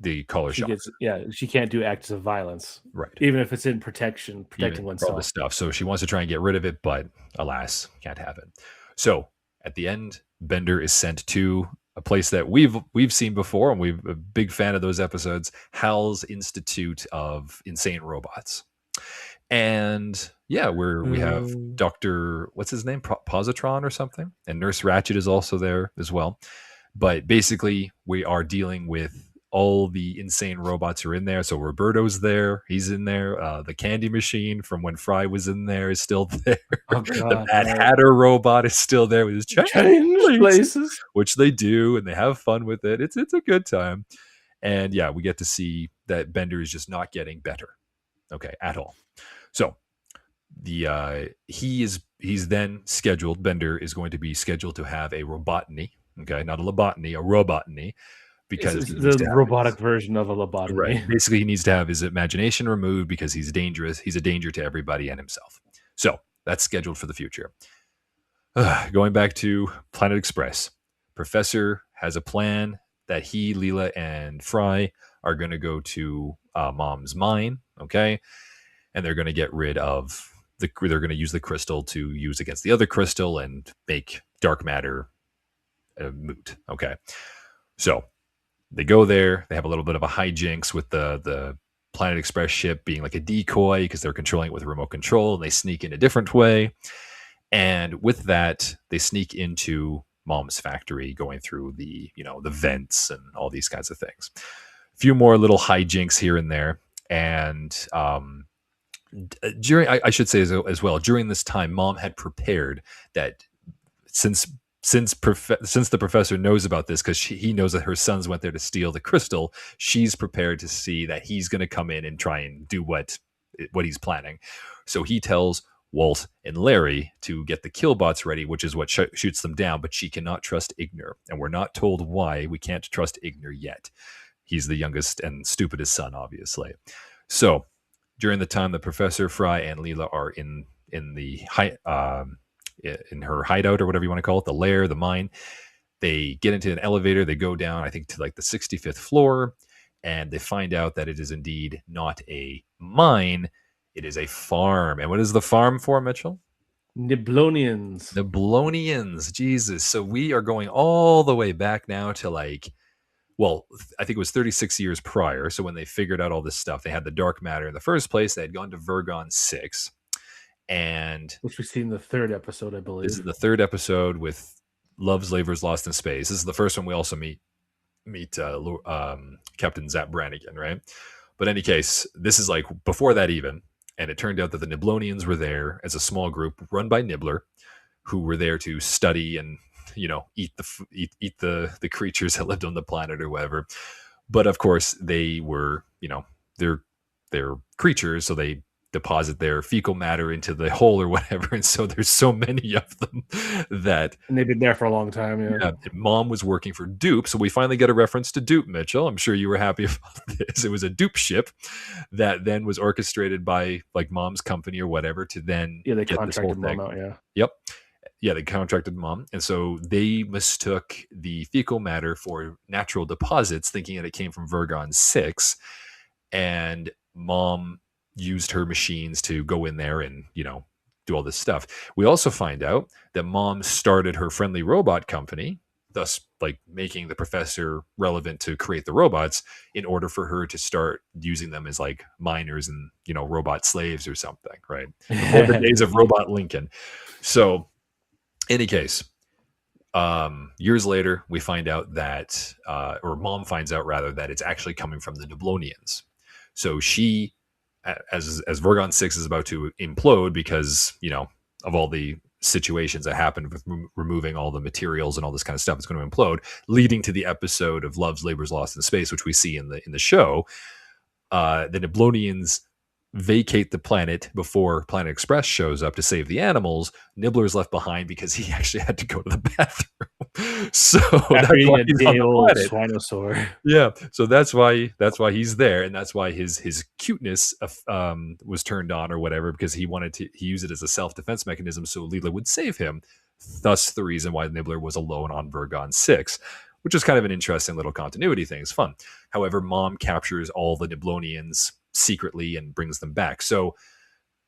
they call her She shot. gets, yeah. She can't do acts of violence, Right. even if it's in protecting Even for all this oneself. stuff. So she wants to try and get rid of it, but alas, can't have it. So at the end, Bender is sent to a place that we've seen before, and we've a big fan of those episodes, Hal's Institute of Insane Robots. And yeah, where we have Um, Dr. What's his name? Positron or something. And Nurse Ratchet is also there as well. But basically, we are dealing with all the insane robots are in there. So Roberto's there. He's in there. The candy machine from when Fry was in there is still there. oh The God, Mad right. Hatter robot is still there with his change Change places, places. which they do, and they have fun with it. It's a good time. And yeah, we get to see that Bender is just not getting better. Okay, at all. So he's then scheduled. Bender is going to be scheduled to have a robotany. Okay, not a lobotomy, a robotany, because It's he needs the to have robotic version of a right. lobotomy. Basically, he needs to have his imagination removed because he's dangerous. He's a danger to everybody and himself. So that's scheduled for the future. Going back to Planet Express, Professor has a plan that he, Leela, and Fry are going to go to Mom's mine. Okay, and they're going to get rid of they're going to use the crystal to use against the other crystal and make dark matter moot. Okay, so they go there. They have a little bit of a hijinks with the Planet Express ship being like a decoy because they're controlling it with a remote control, and they sneak in a different way. And with that, they sneak into Mom's factory, going through the vents and all these kinds of things. A few more little hijinks here and there, and during I should say as well, during this time, Mom had prepared that since since the professor knows about this because he knows that her sons went there to steal the crystal, she's prepared to see that he's going to come in and try and do what he's planning. So he tells Walt and Larry to get the killbots ready, which is what shoots them down. But she cannot trust Ignor, and we're not told why we can't trust Ignor yet. He's the youngest and stupidest son, obviously. So during the time that Professor Fry and Leela are in the in her hideout or whatever you want to call it, the lair, the mine, they get into an elevator. They go down, I think, to like the 65th floor, and they find out that it is indeed not a mine; it is a farm. And what is the farm for, Mitchell? Niblonians. The Blonians. Jesus. So we are going all the way back now to like well, I think it was 36 years prior. So when they figured out all this stuff, they had the dark matter in the first place. They had gone to Vergon 6. And Which we see in the third episode, I this is believe. the third episode with Love Slavers Lost in Space. This is the first one we also meet Captain Zap Brannigan, right? But in any case, this is like before that even. And it turned out that the Niblonians were there as a small group run by Nibbler, who were there to study and eat the creatures that lived on the planet or whatever. But of course, they were they're creatures, so they deposit their fecal matter into the hole or whatever, and so there's so many of them that And they've been there for a long time, yeah. yeah, Mom was working for Dupe. So we finally get a reference to Dupe, Mitchell. I'm sure you were happy about this. It was a Dupe ship that then was orchestrated by like Mom's company or whatever to then Yeah, they get this whole contracted Mom thing. out, yeah. Yep. Yeah, they contracted Mom. And so they mistook the fecal matter for natural deposits, thinking that it came from Vergon 6. And Mom used her machines to go in there and, do all this stuff. We also find out that Mom started her friendly robot company, thus like making the professor relevant to create the robots in order for her to start using them as like miners and, robot slaves or something, right? Before the days of Robot Lincoln. So any case, years later, we find out that, or Mom finds out rather, that it's actually coming from the Niblonians. So she, as Vergon 6 is about to implode because, of all the situations that happened with removing all the materials and all this kind of stuff, it's going to implode, leading to the episode of Love's Labor's Lost in Space, which we see in the show. The Niblonians vacate the planet before Planet Express shows up to save the animals. Nibbler's left behind because he actually had to go to the bathroom. So After that's why eating a he's on day the old planet. Swinosaur. Yeah, so that's why he's there, and that's why his cuteness was turned on or whatever, because he used it as a self defense mechanism, so Leela would save him. Thus, the reason why Nibbler was alone on Vergon 6, which is kind of an interesting little continuity thing. It's fun. However, Mom captures all the Nibblonians secretly and brings them back. So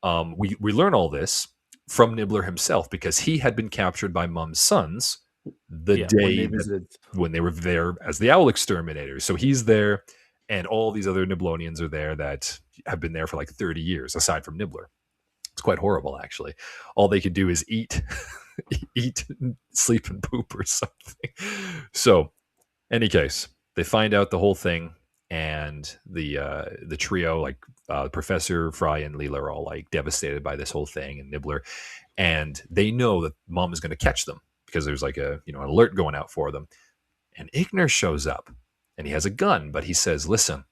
we learn all this from Nibbler himself, because he had been captured by Mom's sons the Yeah, when they day that visited. when they were there as the Owl Exterminators. So he's there, and all these other Nibblonians are there that have been there for like 30 years, aside from Nibbler. It's quite horrible, actually. All they could do is eat, eat, sleep, and poop or something. So, any case, they find out the whole thing, and the trio, like Professor Fry and Leela, are all like devastated by this whole thing, and Nibbler, and they know that Mom is going to catch them because there's like an alert going out for them, and Igner shows up, and he has a gun, but he says, "Listen."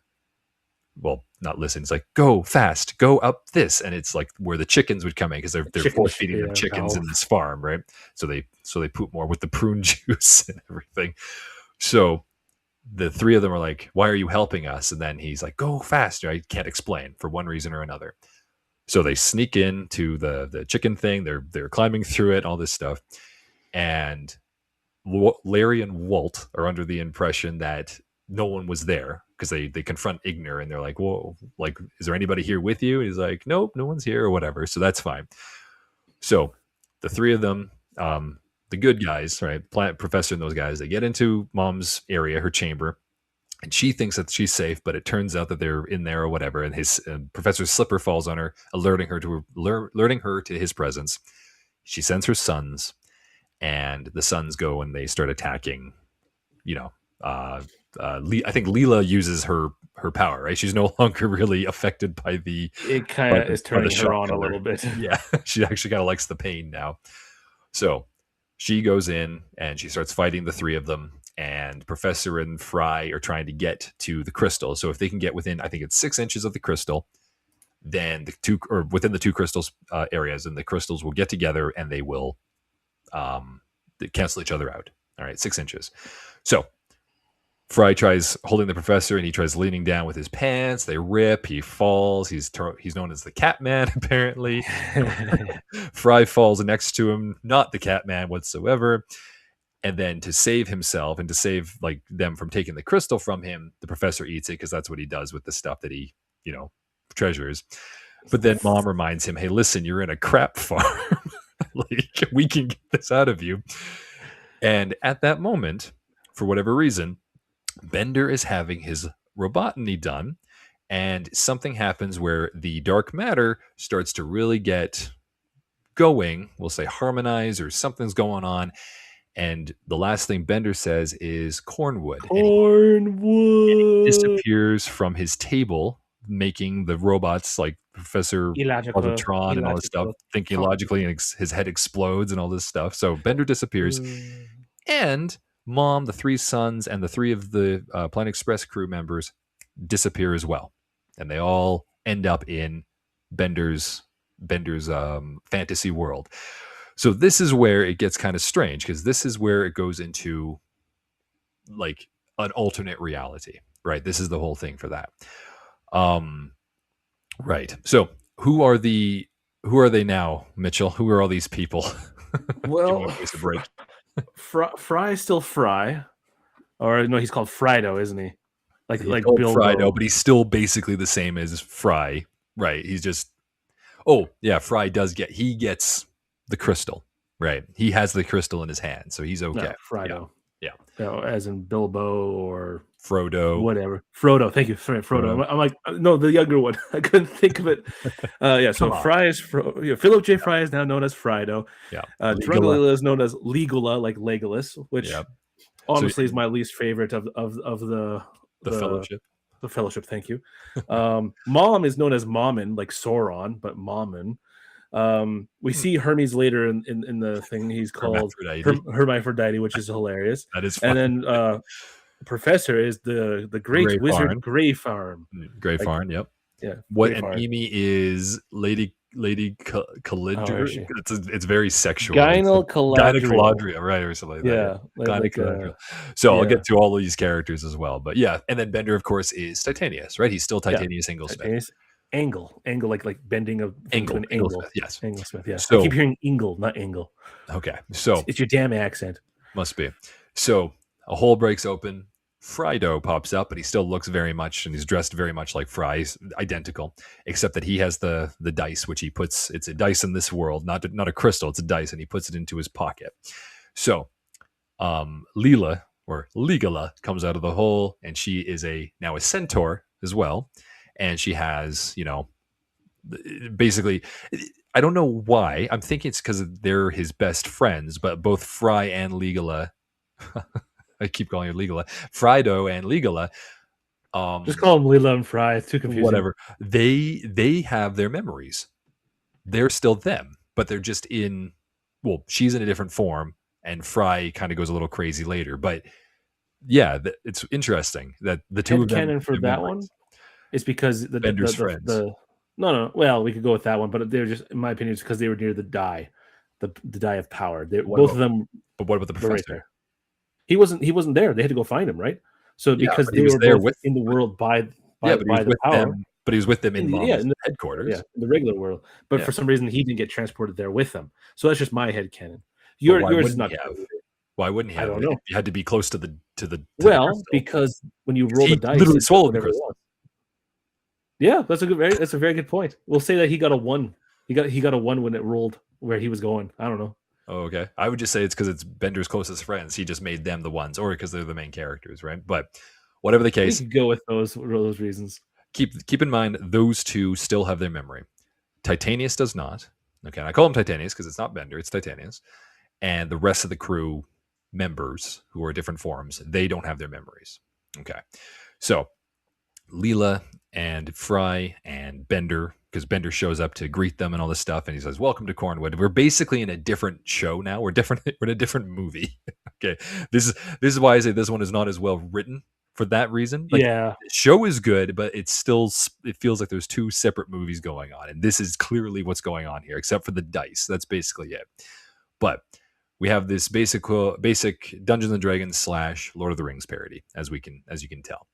Well, not listen. It's like, go fast, go up this, and it's like where the chickens would come in, because they're Chicken force feeding them chickens in valve. this farm, right? So they poop more with the prune juice and everything. So the three of them are like, "Why are you helping us?" And then he's like, "Go faster." I can't explain for one reason or another. So they sneak into the chicken thing. They're climbing through it, all this stuff, and Larry and Walt are under the impression that no one was there, because they confront Igner, and they're like, "Well, like, is there anybody here with you?" He's like, "Nope, no one's here," or whatever. So that's fine. So the three of them, the good guys, right, Planet Professor and those guys, they get into Mom's area, her chamber, and she thinks that she's safe, but it turns out that they're in there or whatever. And his Professor's slipper falls on her, alerting her to his presence. She sends her sons, and the sons go and they start attacking. You know, I think Leela uses her power. Right, she's no longer really affected by the It kind of is by the turning her shock on a collar. little bit. Yeah, she actually kind of likes the pain now. So she goes in and she starts fighting the three of them. And Professor and Fry are trying to get to the crystal. So if they can get within, I think it's 6 inches of the crystal, then the two, or within the two crystals areas, and the crystals will get together and they will cancel each other out. All right, 6 inches. So Fry tries holding the professor, and he tries leaning down with his pants. They rip. He falls. He's known as the Catman, apparently. Fry falls next to him, not the Catman whatsoever. And then to save himself and to save like them from taking the crystal from him, the professor eats it, because that's what he does with the stuff that he, treasures. But then Mom reminds him, "Hey, listen, you're in a crap farm. Like, we can get this out of you." And at that moment, for whatever reason, Bender is having his robotany done, and something happens where the dark matter starts to really get going. We'll say harmonize, or something's going on. And the last thing Bender says is Cornwood. And he Cornwood. disappears from his table, making the robots like Professor Illogical. Positron and all this stuff, Illogical. thinking logically, and his head explodes and all this stuff. So Bender disappears, and Mom, the three sons, and the three of the Planet Express crew members disappear as well, and they all end up in Bender's fantasy world. So this is where it gets kind of strange, because this is where it goes into like an alternate reality, right? This is the whole thing for that. Right. So who are they now, Mitchell? Who are all these people? Give my Well, voice a break. Fry is still Fry, or no, he's called Frido, isn't he? He's Like called Frido, Bilbo. but he's still basically the same as Fry, right? He's just, oh yeah, Fry he gets the crystal, right? He has the crystal in his hand, so he's okay. No, Frido. Yeah. As in Bilbo or Frodo. whatever. Frodo. Thank you. Sorry, Frodo. I'm like, no, the younger one. I couldn't think of it. Yeah. So Come on. Fry is Philip J. Fry is now known as Frido. Yeah. Drungalila is known as Legula, like Legolas, which Yeah. honestly is my least favorite of the Fellowship. The Fellowship. Thank you. Mom is known as Mommin, like Sauron, but Mommin. We see Hermes later in the thing. He's called Hermaphrodite, which is hilarious. That is fun. And then Professor is the great Grey wizard Farn. Grey Farn. Grey Farn, yep. Yeah. What, and Amy is Lady Oh, is Calidra. she? It's very sexual. It's like Gynecoladria. gynecolodria, right, or something like that. Yeah, Yeah, gynecolodria. So I'll yeah, get to all of these characters as well. But yeah, and then Bender, of course, is Titanius, right? He's still yeah. Titanius Inglesmith. Titanius angle, like bending of thing to Angle, an angle. Inglesmith, yes. Anglesmith, yeah. I keep So hearing Ingle, not Angle. okay, It's, so it's your damn accent. must be. So a hole breaks open. Frido pops up, but he still looks very much, and he's dressed very much like Fry. He's identical, except that he has the dice, which he puts. It's a dice in this world, not a crystal. It's a dice, and he puts it into his pocket. So Leela or Legala comes out of the hole, and she is now a centaur as well, and she has basically. I don't know why. I'm thinking it's because they're his best friends, but both Fry and Legala, I keep calling her Legala, Frido and Legala, Just call them Lila and Fry. It's too confusing. whatever. They have their memories. They're still them, but they're just in. Well, she's in a different form, and Fry kind of goes a little crazy later. But yeah, it's interesting that the two Head of them canon for have that memories. one is because Bender's friends. no. Well, we could go with that one, but they're just, in my opinion, it's because they were near the die, the die of power. Both of them. But what about the were right professor? there. He wasn't there. They had to go find him, right? So Yeah, because but they he was were there both with. in the world by Yeah, but he was the with power. them. But he was with them in Mom's in headquarters. the regular world. But Yeah. for some reason, he didn't get transported there with them. So that's just my head canon. But why Yours is wouldn't not. he have? Why wouldn't he I have? don't know. You had to be close to the Well, crystal. because when you roll the He dice, literally it's swallowed the whatever it crystal. was. Yeah, that's a very good point. We'll say that he got a 1. He got a 1 when it rolled where he was going. I don't know. Oh, okay. I would just say it's because it's Bender's closest friends. He just made them the ones, or because they're the main characters, right? But whatever the We case, could go with those reasons. keep in mind those two still have their memory. Titanius does not. Okay, and I call him Titanius because it's not Bender, it's Titanius. And the rest of the crew members who are different forms, they don't have their memories. Okay. So Leela and Fry and Bender, because Bender shows up to greet them and all this stuff, and he says, "Welcome to Cornwood." We're basically in a different show now. We're different. We're in a different movie. Okay, this is why I say this one is not as well written for that reason. Like Yeah. the show is good, but it feels like there's two separate movies going on, and this is clearly what's going on here, except for the dice. That's basically it. But we have this basic Dungeons and Dragons / Lord of the Rings parody, as you can tell.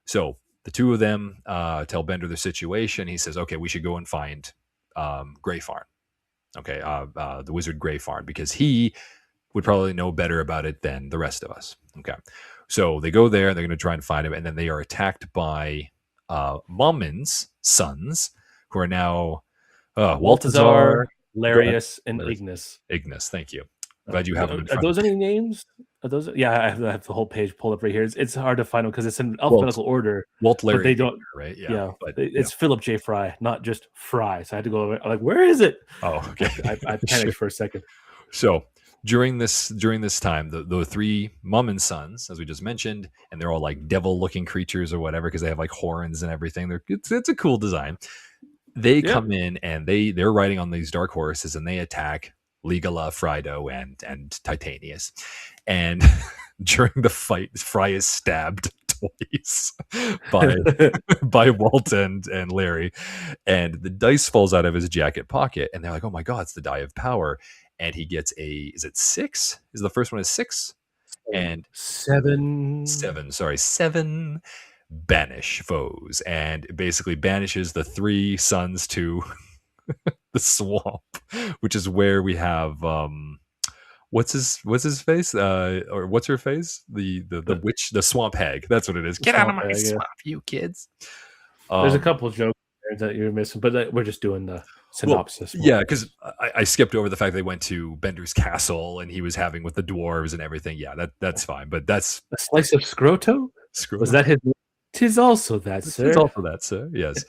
So the two of them tell Bender the situation. He says, "Okay, we should go and find Greyfarn. Okay, the wizard Greyfarn, because he would probably know better about it than the rest of us." Okay, so they go there. They're going to try and find him, and then they are attacked by Mommin's sons, who are now Waltazar, Larius, and Ignis. Ignis, thank you. Glad you have them in front. Are those any names? Are those? Yeah, I have the whole page pulled up right here. It's hard to find them because it's in alphabetical order. Walt, Larry, but they don't. right? Yeah, but it's Philip J. Fry, not just Fry. So I had to go. I'm like, where is it? Oh, okay. I panicked for a second. So during this time, the three Mummin sons, as we just mentioned, and they're all like devil-looking creatures or whatever because they have like horns and everything. It's a cool design. They come in and they're riding on these dark horses and they attack Legala, Frido, and Titanius. And during the fight, Fry is stabbed twice by Walt and Larry, and the dice falls out of his jacket pocket, and they're like, "Oh my god, it's the die of power!" And he gets is it 6? Is the first one is 6? And 7. 7. Sorry, 7. Banish foes, and it basically banishes the three sons to the swamp, which is where we have what's his face or what's her face, the witch, the swamp hag. That's what it is. Get out of my swamp, you kids. There's a couple of jokes there that you're missing, but we're just doing the synopsis. Well, yeah, because I skipped over the fact they went to Bender's castle and he was having with the dwarves and everything. Yeah, that's fine, but that's a slice of scroto. Was that his? Tis also that, sir. Tis also that, sir. Yes.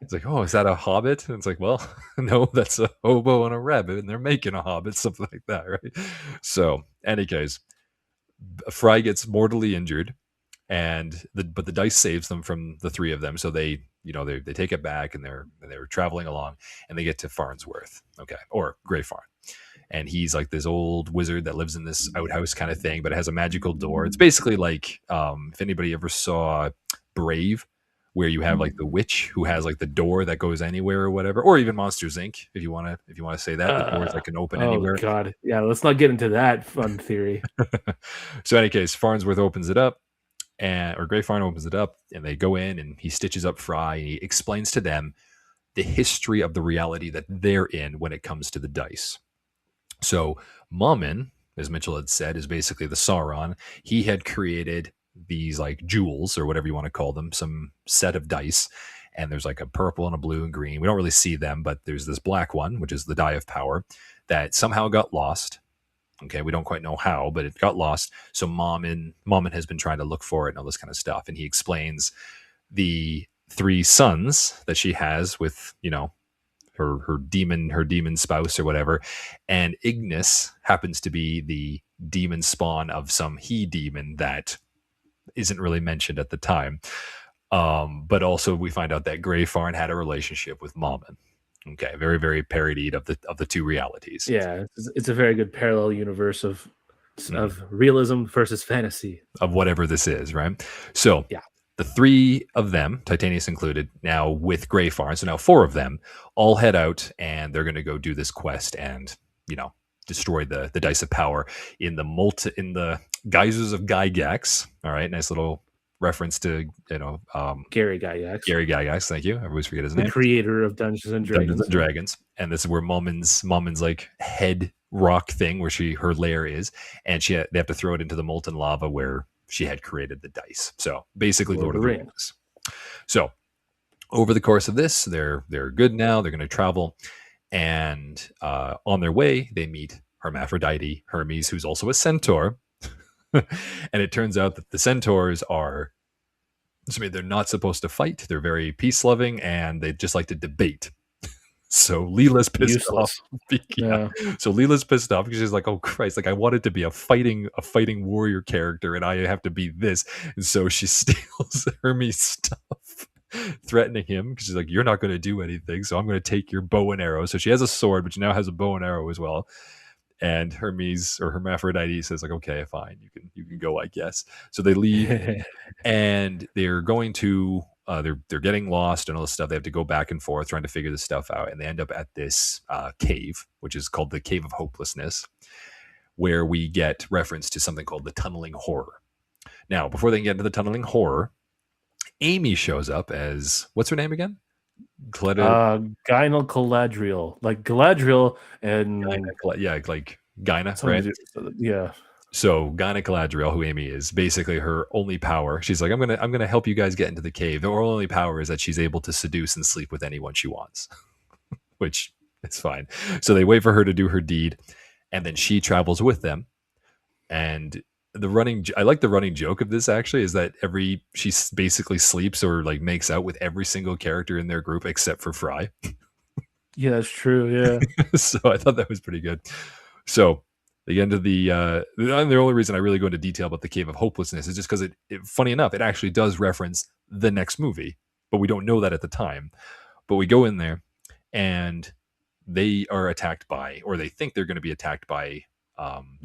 It's like, oh, is that a hobbit? And it's like, well, no, that's a hobo and a rabbit, and they're making a hobbit, something like that, right? So, any case, Fry gets mortally injured, but the dice saves them from the three of them. So they take it back, and they're traveling along, and they get to Farnsworth, okay, or Greyfarn. And he's like this old wizard that lives in this outhouse kind of thing, but it has a magical door. It's basically like if anybody ever saw Brave, where you have like the witch who has like the door that goes anywhere or whatever, or even Monsters Inc. If you want to say that the doors that can open Oh anywhere. god. Yeah, let's not get into that fun theory. So, in any case, Farnsworth opens it up, and or Gray Farn opens it up, and they go in, and he stitches up Fry, and he explains to them the history of the reality that they're in when it comes to the dice. So, Mummin, as Mitchell had said, is basically the Sauron. He had created these like jewels or whatever you want to call them, some set of dice. And there's like a purple and a blue and green. We don't really see them, but there's this black one, which is the die of power, that somehow got lost. Okay, we don't quite know how, but it got lost. So Mummin has been trying to look for it and all this kind of stuff. And he explains the three sons that she has with, her demon spouse or whatever, and Ignis happens to be the demon spawn of some he demon that isn't really mentioned at the time. But also we find out that Grey Farn had a relationship with Mammon. Okay, very very parodied of the two realities. Yeah, it's a very good parallel universe of Mhm. realism versus fantasy. Of whatever this is, right? So Yeah. the three of them, Titanius included, now with Grey Farn, so now four of them, all head out and they're going to go do this quest and destroy the dice of power in the geysers of Gygax. All right, nice little reference to Gary Gygax, Gary Gygax. Thank you. I always forget his the name. creator of Dungeons and Dungeons and Dragons. Dragons, and this is where Mommin's like head rock thing where her lair is, and they have to throw it into the molten lava where she had created the dice. So basically, Lord Lord of of the the Rings. Rings. So over the course of this, they're good now. They're going to travel, and on their way, they meet Hermaphrodite, Hermes, who's also a centaur. And it turns out that the centaurs are, I mean, they're not supposed to fight. They're very peace loving, and they just like to debate. So Leela's pissed off. Useless. Yeah. So Leela's pissed off because she's like, "Oh Christ! Like I wanted to be a fighting warrior character, and I have to be this." And so she steals Hermes' stuff, threatening him because she's like, "You're not going to do anything, so I'm going to take your bow and arrow." So she has a sword, but she now has a bow and arrow as well. And Hermes or Hermaphrodite says like, "Okay, fine, you can go, I guess." So they leave, and they're going to they're getting lost and all this stuff. They have to go back and forth trying to figure this stuff out, and they end up at this cave, which is called the Cave of Hopelessness, where we get reference to something called the tunneling horror. Now, before they can get into the tunneling horror, Amy shows up as, what's her name again? Gynocaladriel, like Galadriel and Yeah, like Gyna, right? Yeah. So Gyna Galadriel, who Amy is, basically her only power. She's like, I'm gonna help you guys get into the cave. Her only power is that she's able to seduce and sleep with anyone she wants, which is fine. So they wait for her to do her deed, and then she travels with them. And I like the running joke of this actually is that she basically sleeps or like makes out with every single character in their group except for Fry. Yeah, that's true. Yeah. So I thought that was pretty good. So they get into the only reason I really go into detail about the Cave of Hopelessness is just because funny enough, it actually does reference the next movie, but we don't know that at the time. But we go in there, and they are attacked by, or they think they're going to be attacked by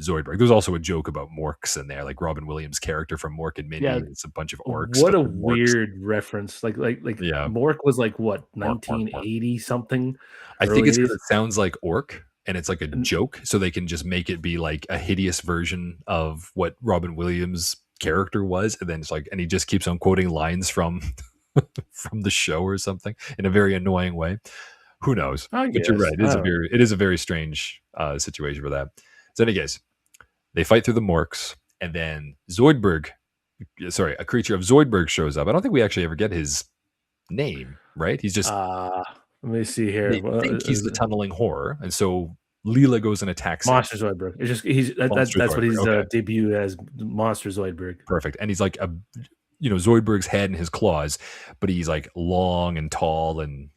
Zoidberg. There's also a joke about Morks in there, like Robin Williams' character from Mork and Mindy. Yeah. It's a bunch of orcs. What But a they're Morks. weird reference. Like Yeah, Mork was like what, Mork, Mork, Mork. 1980 something? I think Early it's because 80s? it sounds like orc, and it's like a joke, so they can just make it be like a hideous version of what Robin Williams' character was, and then it's like, and he just keeps on quoting lines from from the show or something in a very annoying way. Who knows? I But you're guess. right. It is a very strange situation for that. So, anyways, they fight through the Morks, and then a creature of Zoidberg shows up. I don't think we actually ever get his name, right? He's just, Let me see here. they think he's the tunneling horror, and so Leela goes and attacks him. Monster Zoidberg. It's just Monster that's what Zoidberg, he's okay. debuted as, Monster Zoidberg. Perfect. And he's like Zoidberg's head and his claws, but he's like long and tall and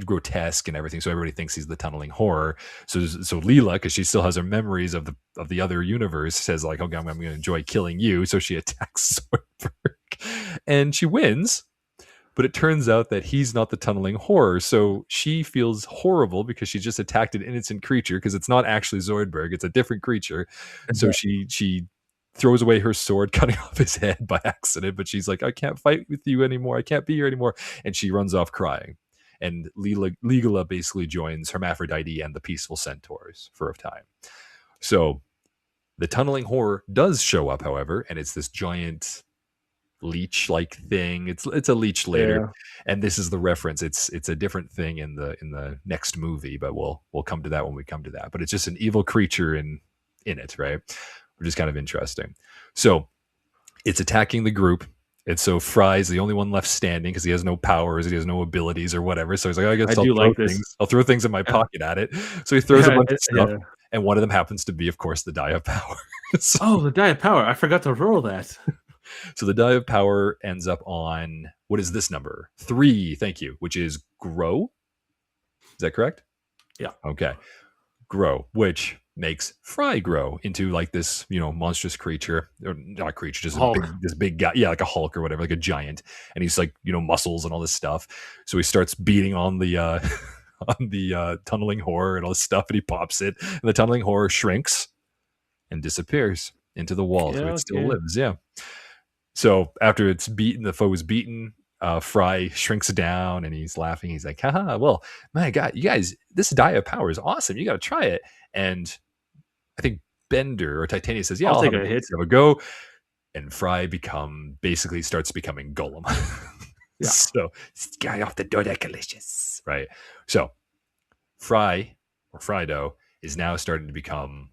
grotesque and everything. So everybody thinks he's the tunneling horror. So Leela, because she still has her memories of the other universe, says like, "Okay, I'm going to enjoy killing you." So she attacks Zoidberg, and she wins. But it turns out that he's not the tunneling horror. So she feels horrible because she just attacked an innocent creature, because it's not actually Zoidberg, it's a different creature. So she throws away her sword, cutting off his head by accident. But she's like, I can't fight with you anymore. I can't be here anymore. And she runs off crying. And Legala basically joins Hermaphrodite and the Peaceful Centaurs for a time. So the tunneling horror does show up, however, and it's this giant leech-like thing. It's a leech later, Yeah. and this is the reference. It's a different thing in the next movie, but we'll come to that when we come to that. But it's just an evil creature in it, right? Which is kind of interesting. So it's attacking the group. And so Fry's the only one left standing because he has no powers, he has no abilities or whatever. So he's like, I I guess I'll do throw like this. things. I'll throw things in my Yeah. pocket at it. So he throws a bunch of stuff, Yeah. and one of them happens to be, of course, the Die of Power. so, Oh, the die of power. I forgot to roll that. so the Die of Power ends up on, what is this number? 3, thank you, which is Grow. Is that correct? Yeah. Okay. Grow, which makes Fry grow into like this, monstrous creature, or not creature, just Hulk. this big guy, yeah, like a Hulk or whatever, like a giant, and he's like, muscles and all this stuff. So he starts beating on the on the tunneling horror and all this stuff, and he pops it, and the tunneling horror shrinks and disappears into the walls, Yeah, but it still okay. lives. Yeah. So after it's beaten, the foe is beaten. Fry shrinks down and he's laughing. He's like, haha, well, my God, you guys, this Die of Power is awesome. You got to try it. And I think Bender or Titania says, yeah, I'll I'll take a hit. have a go. And Fry basically starts becoming Golem. Yeah. So, guy off the Dodekalicious. Right. So Fry or Frydo is now starting to become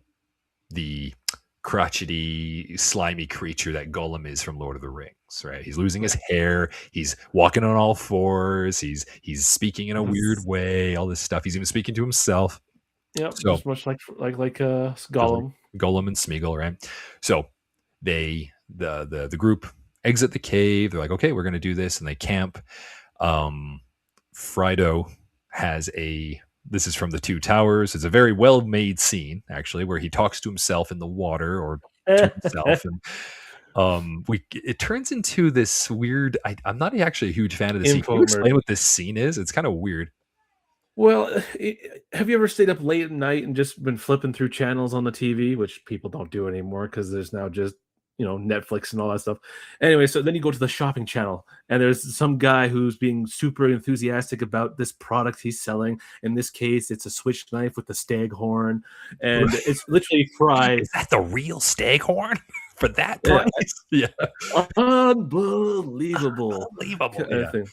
the crotchety, slimy creature that Gollum is from Lord of the Rings, right? He's losing his Right. hair. He's walking on all fours. He's speaking in a weird He's way. All this stuff. He's even speaking to himself. Yep, So just much like just like Gollum. Gollum and Smeagol, right? So the group exit the cave. They're like, okay, we're going to do this, and they camp. Frido has a. This is from the Two Towers. It's a very well made scene, actually, where he talks to himself in the water or to himself, and it turns into this weird. I'm not actually a huge fan of the scene. Can you Infomer. explain what this scene is? It's kind of weird. Well, have you ever stayed up late at night and just been flipping through channels on the TV, which people don't do anymore because there's now just, Netflix and all that stuff. Anyway, so then you go to the shopping channel and there's some guy who's being super enthusiastic about this product he's selling. In this case, it's a switch knife with the stag horn, and it's literally Fry. Is that the real staghorn for that Yeah, price? Yeah, unbelievable unbelievable. kind of Yeah, thing.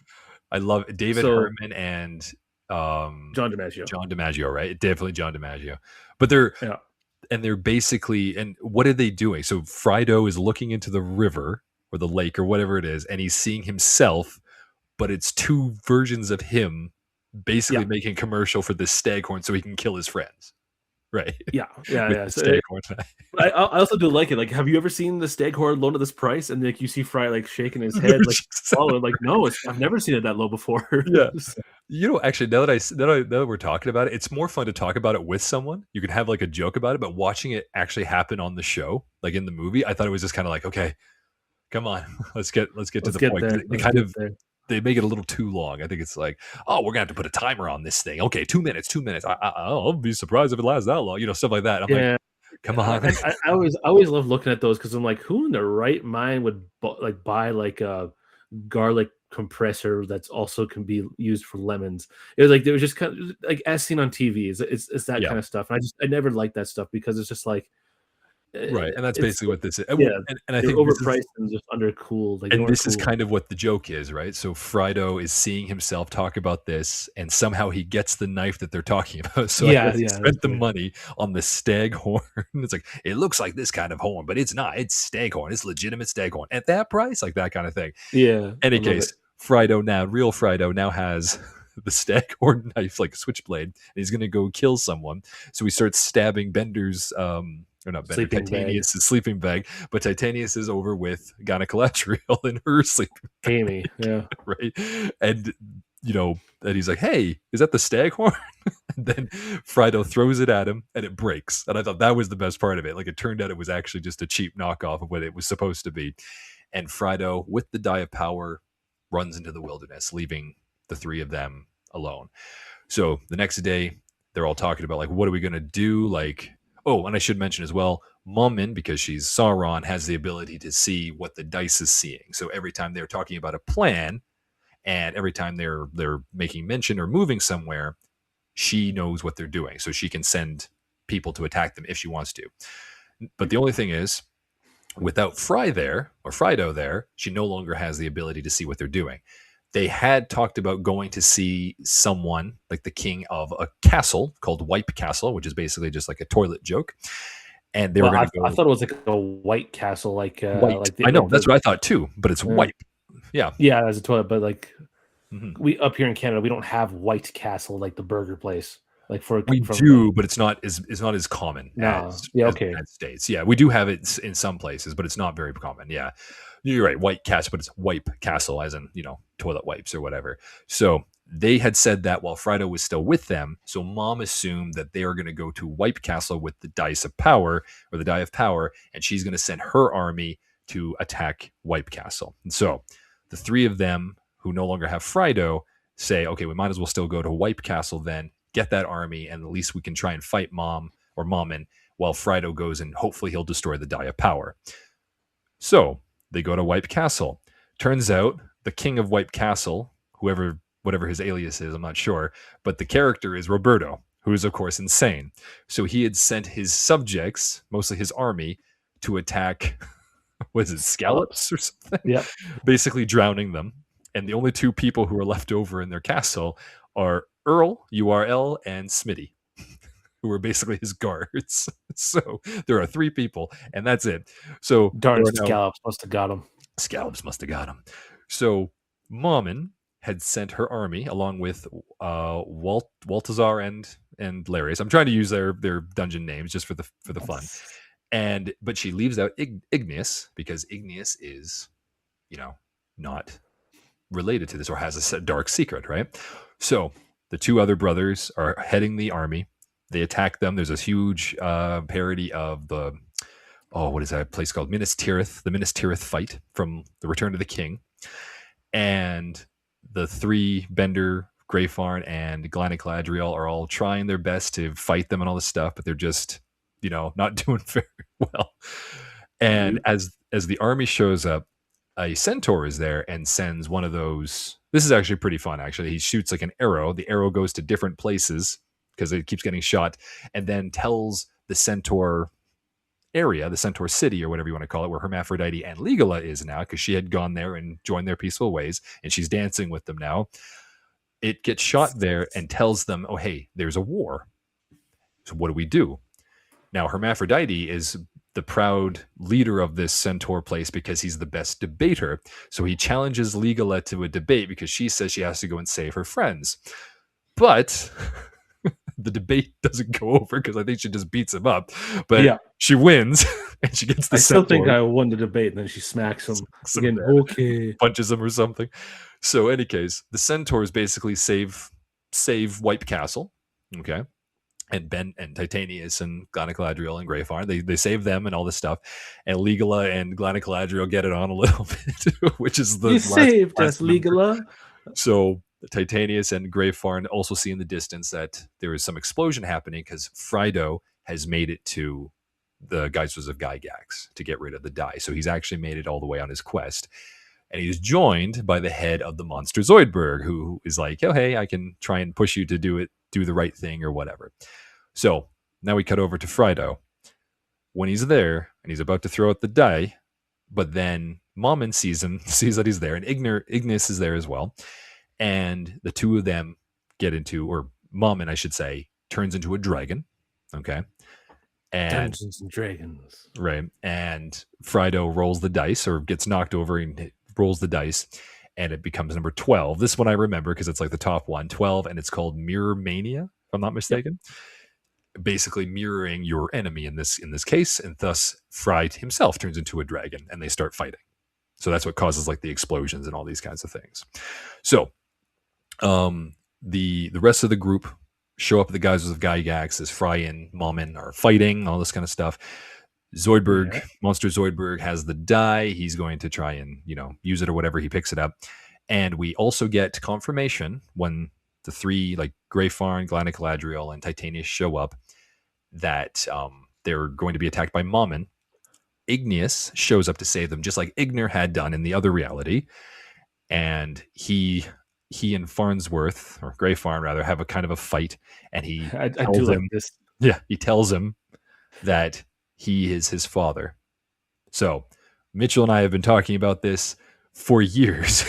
I love it. David So Herman and John DiMaggio. John DiMaggio, right? Definitely John DiMaggio. But they're basically, and what are they doing? So Frido is looking into the river or the lake or whatever it is, and he's seeing himself, but it's two versions of him basically Yeah, making commercial for this staghorn so he can kill his friends, right? yeah, yeah, With yeah. the So staghorn. I also do like it. Like, have you ever seen the Staghorn low to this price? And like you see Fry like shaking his head, like, oh, like no, I've never seen it that low before. Yeah. Actually, now that we're talking about it, it's more fun to talk about it with someone. You can have like a joke about it, but watching it actually happen on the show, like in the movie, I thought it was just kind of like, okay, come on, let's get to Let's the get point. 'Cause there. They Let's kind get of there. they make it a little too long. I think it's like, oh, we're gonna have to put a timer on this thing. Okay, 2 minutes, 2 minutes. I'll be surprised if it lasts that long. Stuff like that. I'm like, Yeah, come on. I always love looking at those because I'm like, who in their right mind would buy like a garlic compressor that's also can be used for lemons? It was like there was just kind of like as seen on TV. It's that Yeah. kind of stuff. And I never liked that stuff because it's just like Right, and that's it's basically what this is. And, yeah, and I they're think this is overpriced and just undercooled. Like they and weren't this is cool. kind of what the joke is, right? So Frido is seeing himself talk about this, and somehow he gets the knife that they're talking about. So I Yeah, guess he yeah, that's spent the right. money on the staghorn. It's like, it looks like this kind of horn, but it's not. It's staghorn. It's legitimate staghorn at that price, like that kind of thing. Yeah, I Any love it. case, real Frido now has the staghorn knife, like a switchblade, and he's going to go kill someone. So he starts stabbing Bender's, or not Bender, Sleeping bag. Titanius' sleeping bag, but Titanius is over with Gynecollateral in her sleeping Amy, bag, yeah. right? And, and he's like, hey, is that the staghorn? And then Frido throws it at him and it breaks. And I thought that was the best part of it. Like, it turned out it was actually just a cheap knockoff of what it was supposed to be. And Frido, with the Die of Power, runs into the wilderness, leaving the three of them alone. So the next day, they're all talking about, like, what are we going to do? Like, Oh, and I should mention as well, Mummin, because she's Sauron, has the ability to see what the dice is seeing. So every time they're talking about a plan, and every time they're making mention or moving somewhere, she knows what they're doing, so she can send people to attack them if she wants to. But the only thing is, without Fry there or Frydo there, she no longer has the ability to see what they're doing. They had talked about going to see someone like the king of a castle called Wipe Castle, which is basically just like a toilet joke, and they were Well, going to I go thought it was like a White Castle, White. like the I know that's what I thought too, but it's uh, Wipe. Yeah. yeah, as a toilet, but like Mhm. we up here in Canada, we don't have White Castle like the burger place, like for We from like do, but it's not as common nah, yeah, as the okay, United States. Yeah, we do have it in some places, but it's not very common. Yeah, you're right. White Castle, but it's Wipe Castle, as in toilet wipes or whatever. So they had said that while Frido was still with them. So Mom assumed that they are going to go to Wipe Castle with the dice of power or the die of power, and she's going to send her army to attack Wipe Castle. And so the three of them who no longer have Frido say, okay, we might as well still go to Wipe Castle then, get that army, and at least we can try and fight Mom or Mommin while Frido goes and hopefully he'll destroy the Die of Power. So they go to Wipe Castle. Turns out the king of Wipe Castle, whatever his alias is, I'm not sure, but the character is Roberto, who is of course insane. So he had sent his subjects, mostly his army, to attack was it scallops. scallops or something? Yep, Basically drowning them. And the only two people who are left over in their castle are Earl, URL, and Smitty, who are basically his guards. So there are three people, and that's it. So darn there are now scallops must have got him. scallops must have got him. So Mommin had sent her army along with Waltazar and Larius. I'm trying to use their dungeon names just for the fun. And but she leaves out Igneous because Igneous is, not related to this or has a dark secret, right? So the two other brothers are heading the army. They attack them. There's this huge parody of the what is that place called? Minas Tirith, the Minas Tirith fight from the Return of the King, and the three Bender, Greyfarn, and Galadriel are all trying their best to fight them and all this stuff, but they're just not doing very well. And Nope. as the army shows up, a centaur is there and sends one of those. This is actually pretty fun. Actually, he shoots like an arrow. The arrow goes to different places because it keeps getting shot, and then tells the centaur area, the Centaur City, or whatever you want to call it, where Hermaphrodite and Legola is now, because she had gone there and joined their peaceful ways, and she's dancing with them now. It gets shot there and tells them, oh, hey, there's a war. So what do we do? Now, Hermaphrodite is the proud leader of this centaur place because he's the best debater. So he challenges Legola to a debate because she says she has to go and save her friends. But the debate doesn't go over because I think she just beats him up. But Yeah, she wins and she gets the I still centaur. think I won the debate, and then she smacks him again. Bad, Okay, punches him or something. So, any case, the centaurs basically save Wipe Castle. Okay. And Ben and Titanius and Galadriel and Greyfarn, they save them and all this stuff. And Legola and Galadriel get it on a little bit, which is the you saved us, last number. Legola. So Titanius and Greyfarn also see in the distance that there is some explosion happening because Frido has made it to the Geysers of Gygax to get rid of the die. So he's actually made it all the way on his quest. And he's joined by the head of the monster Zoidberg, who is like, oh, hey, I can try and push you to do the right thing or whatever. So now we cut over to Frido. When he's there and he's about to throw out the die, but then Mommin sees him, sees that he's there, and Ignis is there as well. And the two of them get into, or Mommin, I should say, turns into a dragon. Okay. And Dungeons and Dragons. right. And Frido rolls the dice or gets knocked over and rolls the dice. And it becomes number 12. This one I remember because it's like the top one, 12, and it's called Mirror Mania, if I'm not Yep. mistaken. Basically mirroring your enemy in this case, and thus Fry himself turns into a dragon and they start fighting. So that's what causes like the explosions and all these kinds of things. So the rest of the group show up at the Geysers of Gygax as Fry and Mommin are fighting, all this kind of stuff. Zoidberg, Yeah. Monster Zoidberg has the die. He's going to try and, use it or whatever. He picks it up. And we also get confirmation when the three, like Greyfarn, Galadriel, and Titanius show up that they're going to be attacked by Mammon. Igneous shows up to save them, just like Igner had done in the other reality. And he and Farnsworth, or Grey Farn rather, have a kind of a fight, and he I do tells like him, this. yeah, he tells him that he is his father. So Mitchell and I have been talking about this for years,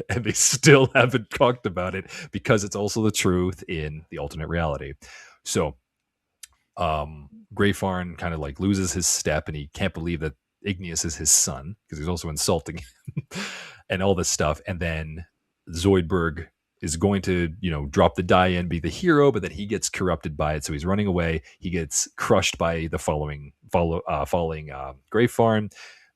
and they still haven't talked about it because it's also the truth in the alternate reality. So Grey Farn kind of like loses his step, and he can't believe that Igneous is his son because he's also insulting him and all this stuff. And then Zoidberg is going to, drop the die in, be the hero, but then he gets corrupted by it. So he's running away. He gets crushed by the falling Grey Farn.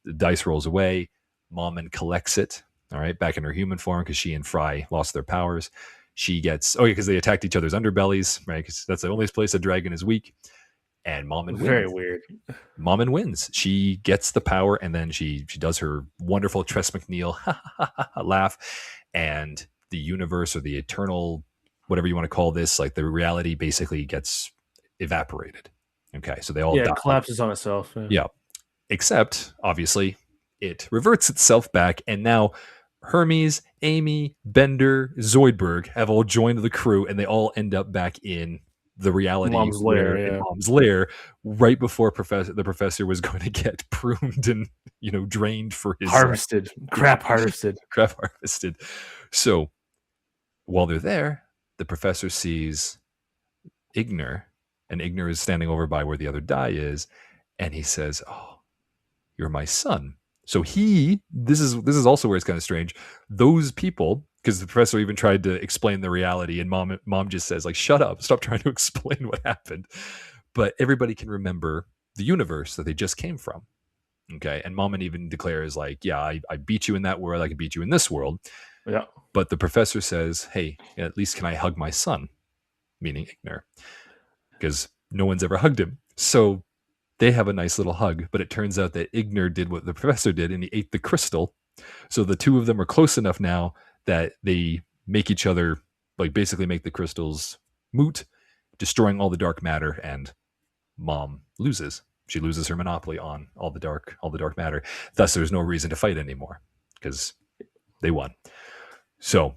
The dice rolls away. Mammon collects it, all right, back in her human form because she and Fry lost their powers. She gets, because they attacked each other's underbellies, right? Because that's the only place a dragon is weak. And Mammon wins. Very weird. Mammon wins. She gets the power, and then she does her wonderful Tress MacNeille laugh, and the universe, or the eternal, whatever you want to call this, like the reality basically gets evaporated. Okay, so they all die. It collapses on itself. Yeah. Except, obviously, it reverts itself back, and now Hermes, Amy, Bender, Zoidberg have all joined the crew, and they all end up back in the reality Mom's lair, in Mom's lair, right before the professor was going to get pruned and drained for his harvested. Crap harvested. So while they're there, the professor sees Igner, and Igner is standing over by where the other die is, and he says, "Oh, you're my son." So this is also where it's kind of strange. Those people, because the professor even tried to explain the reality, and mom just says, like, "Shut up, stop trying to explain what happened." But everybody can remember the universe that they just came from. Okay, and Mammon even declares, like, "Yeah, I beat you in that world. I can beat you in this world." Yeah. But the professor says, "Hey, at least can I hug my son?" Meaning Igner, because no one's ever hugged him. So they have a nice little hug, but it turns out that Igner did what the professor did, and he ate the crystal. So the two of them are close enough now that they make each other, like, basically make the crystals moot, destroying all the dark matter, and Mom loses. She loses her monopoly on all the dark matter. Thus, there's no reason to fight anymore because they won. So,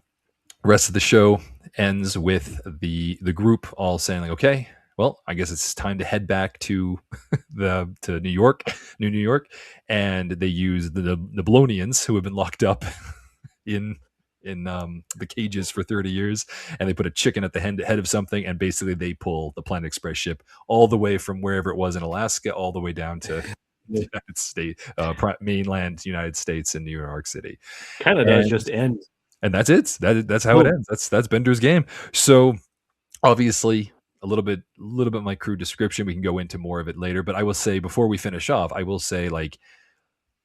rest of the show ends with the group all saying, like, "Okay, well, I guess it's time to head back to New York, New York," and they use the Neblonians, who have been locked up in the cages for 30 years, and they put a chicken at the head of something, and basically they pull the Planet Express ship all the way from wherever it was in Alaska all the way down to the United States, mainland United States in New York City. Kind of does just end. And that's it. That's how it ends. That's Bender's game. So obviously a little bit my crew description. We can go into more of it later, but I will say, before we finish off, I will say, like,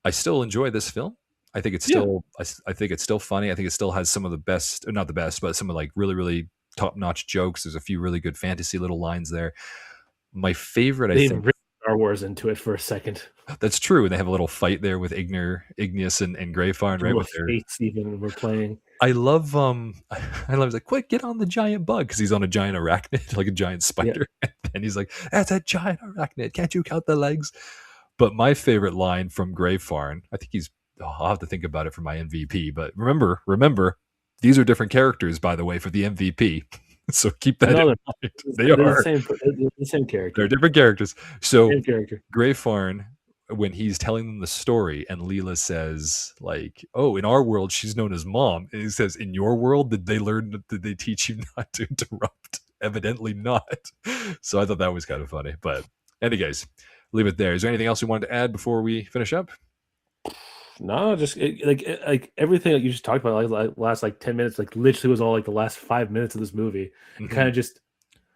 I still enjoy this film. I think it's still I think it's still funny. I think it still has some of the best, not the best, but some of, like, really, really top-notch jokes. There's a few really good fantasy little lines there. My favorite, I think, Star Wars into it for a second. That's true. And they have a little fight there with Igneous and Grey Farn, right? With their fates, even we're playing. I love like, "Quick, get on the giant bug," because he's on a giant arachnid, like a giant spider. Yeah. And he's like, "That's a giant arachnid. Can't you count the legs?" But my favorite line from Grey Farn, I think I'll have to think about it for my MVP. But remember, these are different characters, by the way, for the MVP. So keep that in mind. They're the same character. They're different characters. So Grey Farn, when he's telling them the story, and Leela says, like, "Oh, in our world, she's known as Mom." And he says, "In your world, did they teach you not to interrupt?" Evidently not. So I thought that was kind of funny. But anyways, leave it there. Is there anything else you wanted to add before we finish up? No, just like everything that you just talked about, like last 10 minutes, like literally was all like the last 5 minutes of this movie. Mm-hmm. Kind of just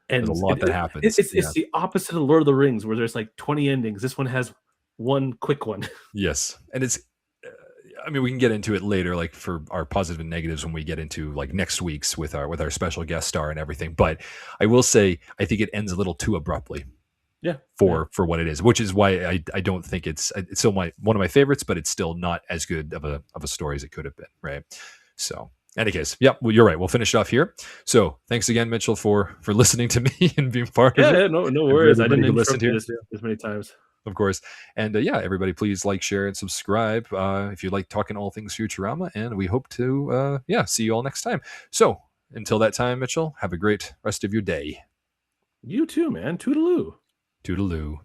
ends. There's a lot that happens. It's the opposite of Lord of the Rings, where there's like 20 endings. This one has one quick one. Yes, and it's. I mean, we can get into it later, like for our positive and negatives, when we get into like next week's with our special guest star and everything. But I will say, I think it ends a little too abruptly. Yeah, for what it is, which is why I don't think it's still one of my favorites, but it's still not as good of a story as it could have been, right? So Any case, yep. Well, you're right. We'll finish it off here. So thanks again, Mitchell, for listening to me and being part of it, Yeah, no and for worries. I everybody didn't who listened interrupt you here, this many times. of course. And yeah, everybody, please like, share, and subscribe if you like talking all things Futurama. And we hope to see you all next time. So until that time, Mitchell, have a great rest of your day. You too, man. Toodaloo. Toodaloo.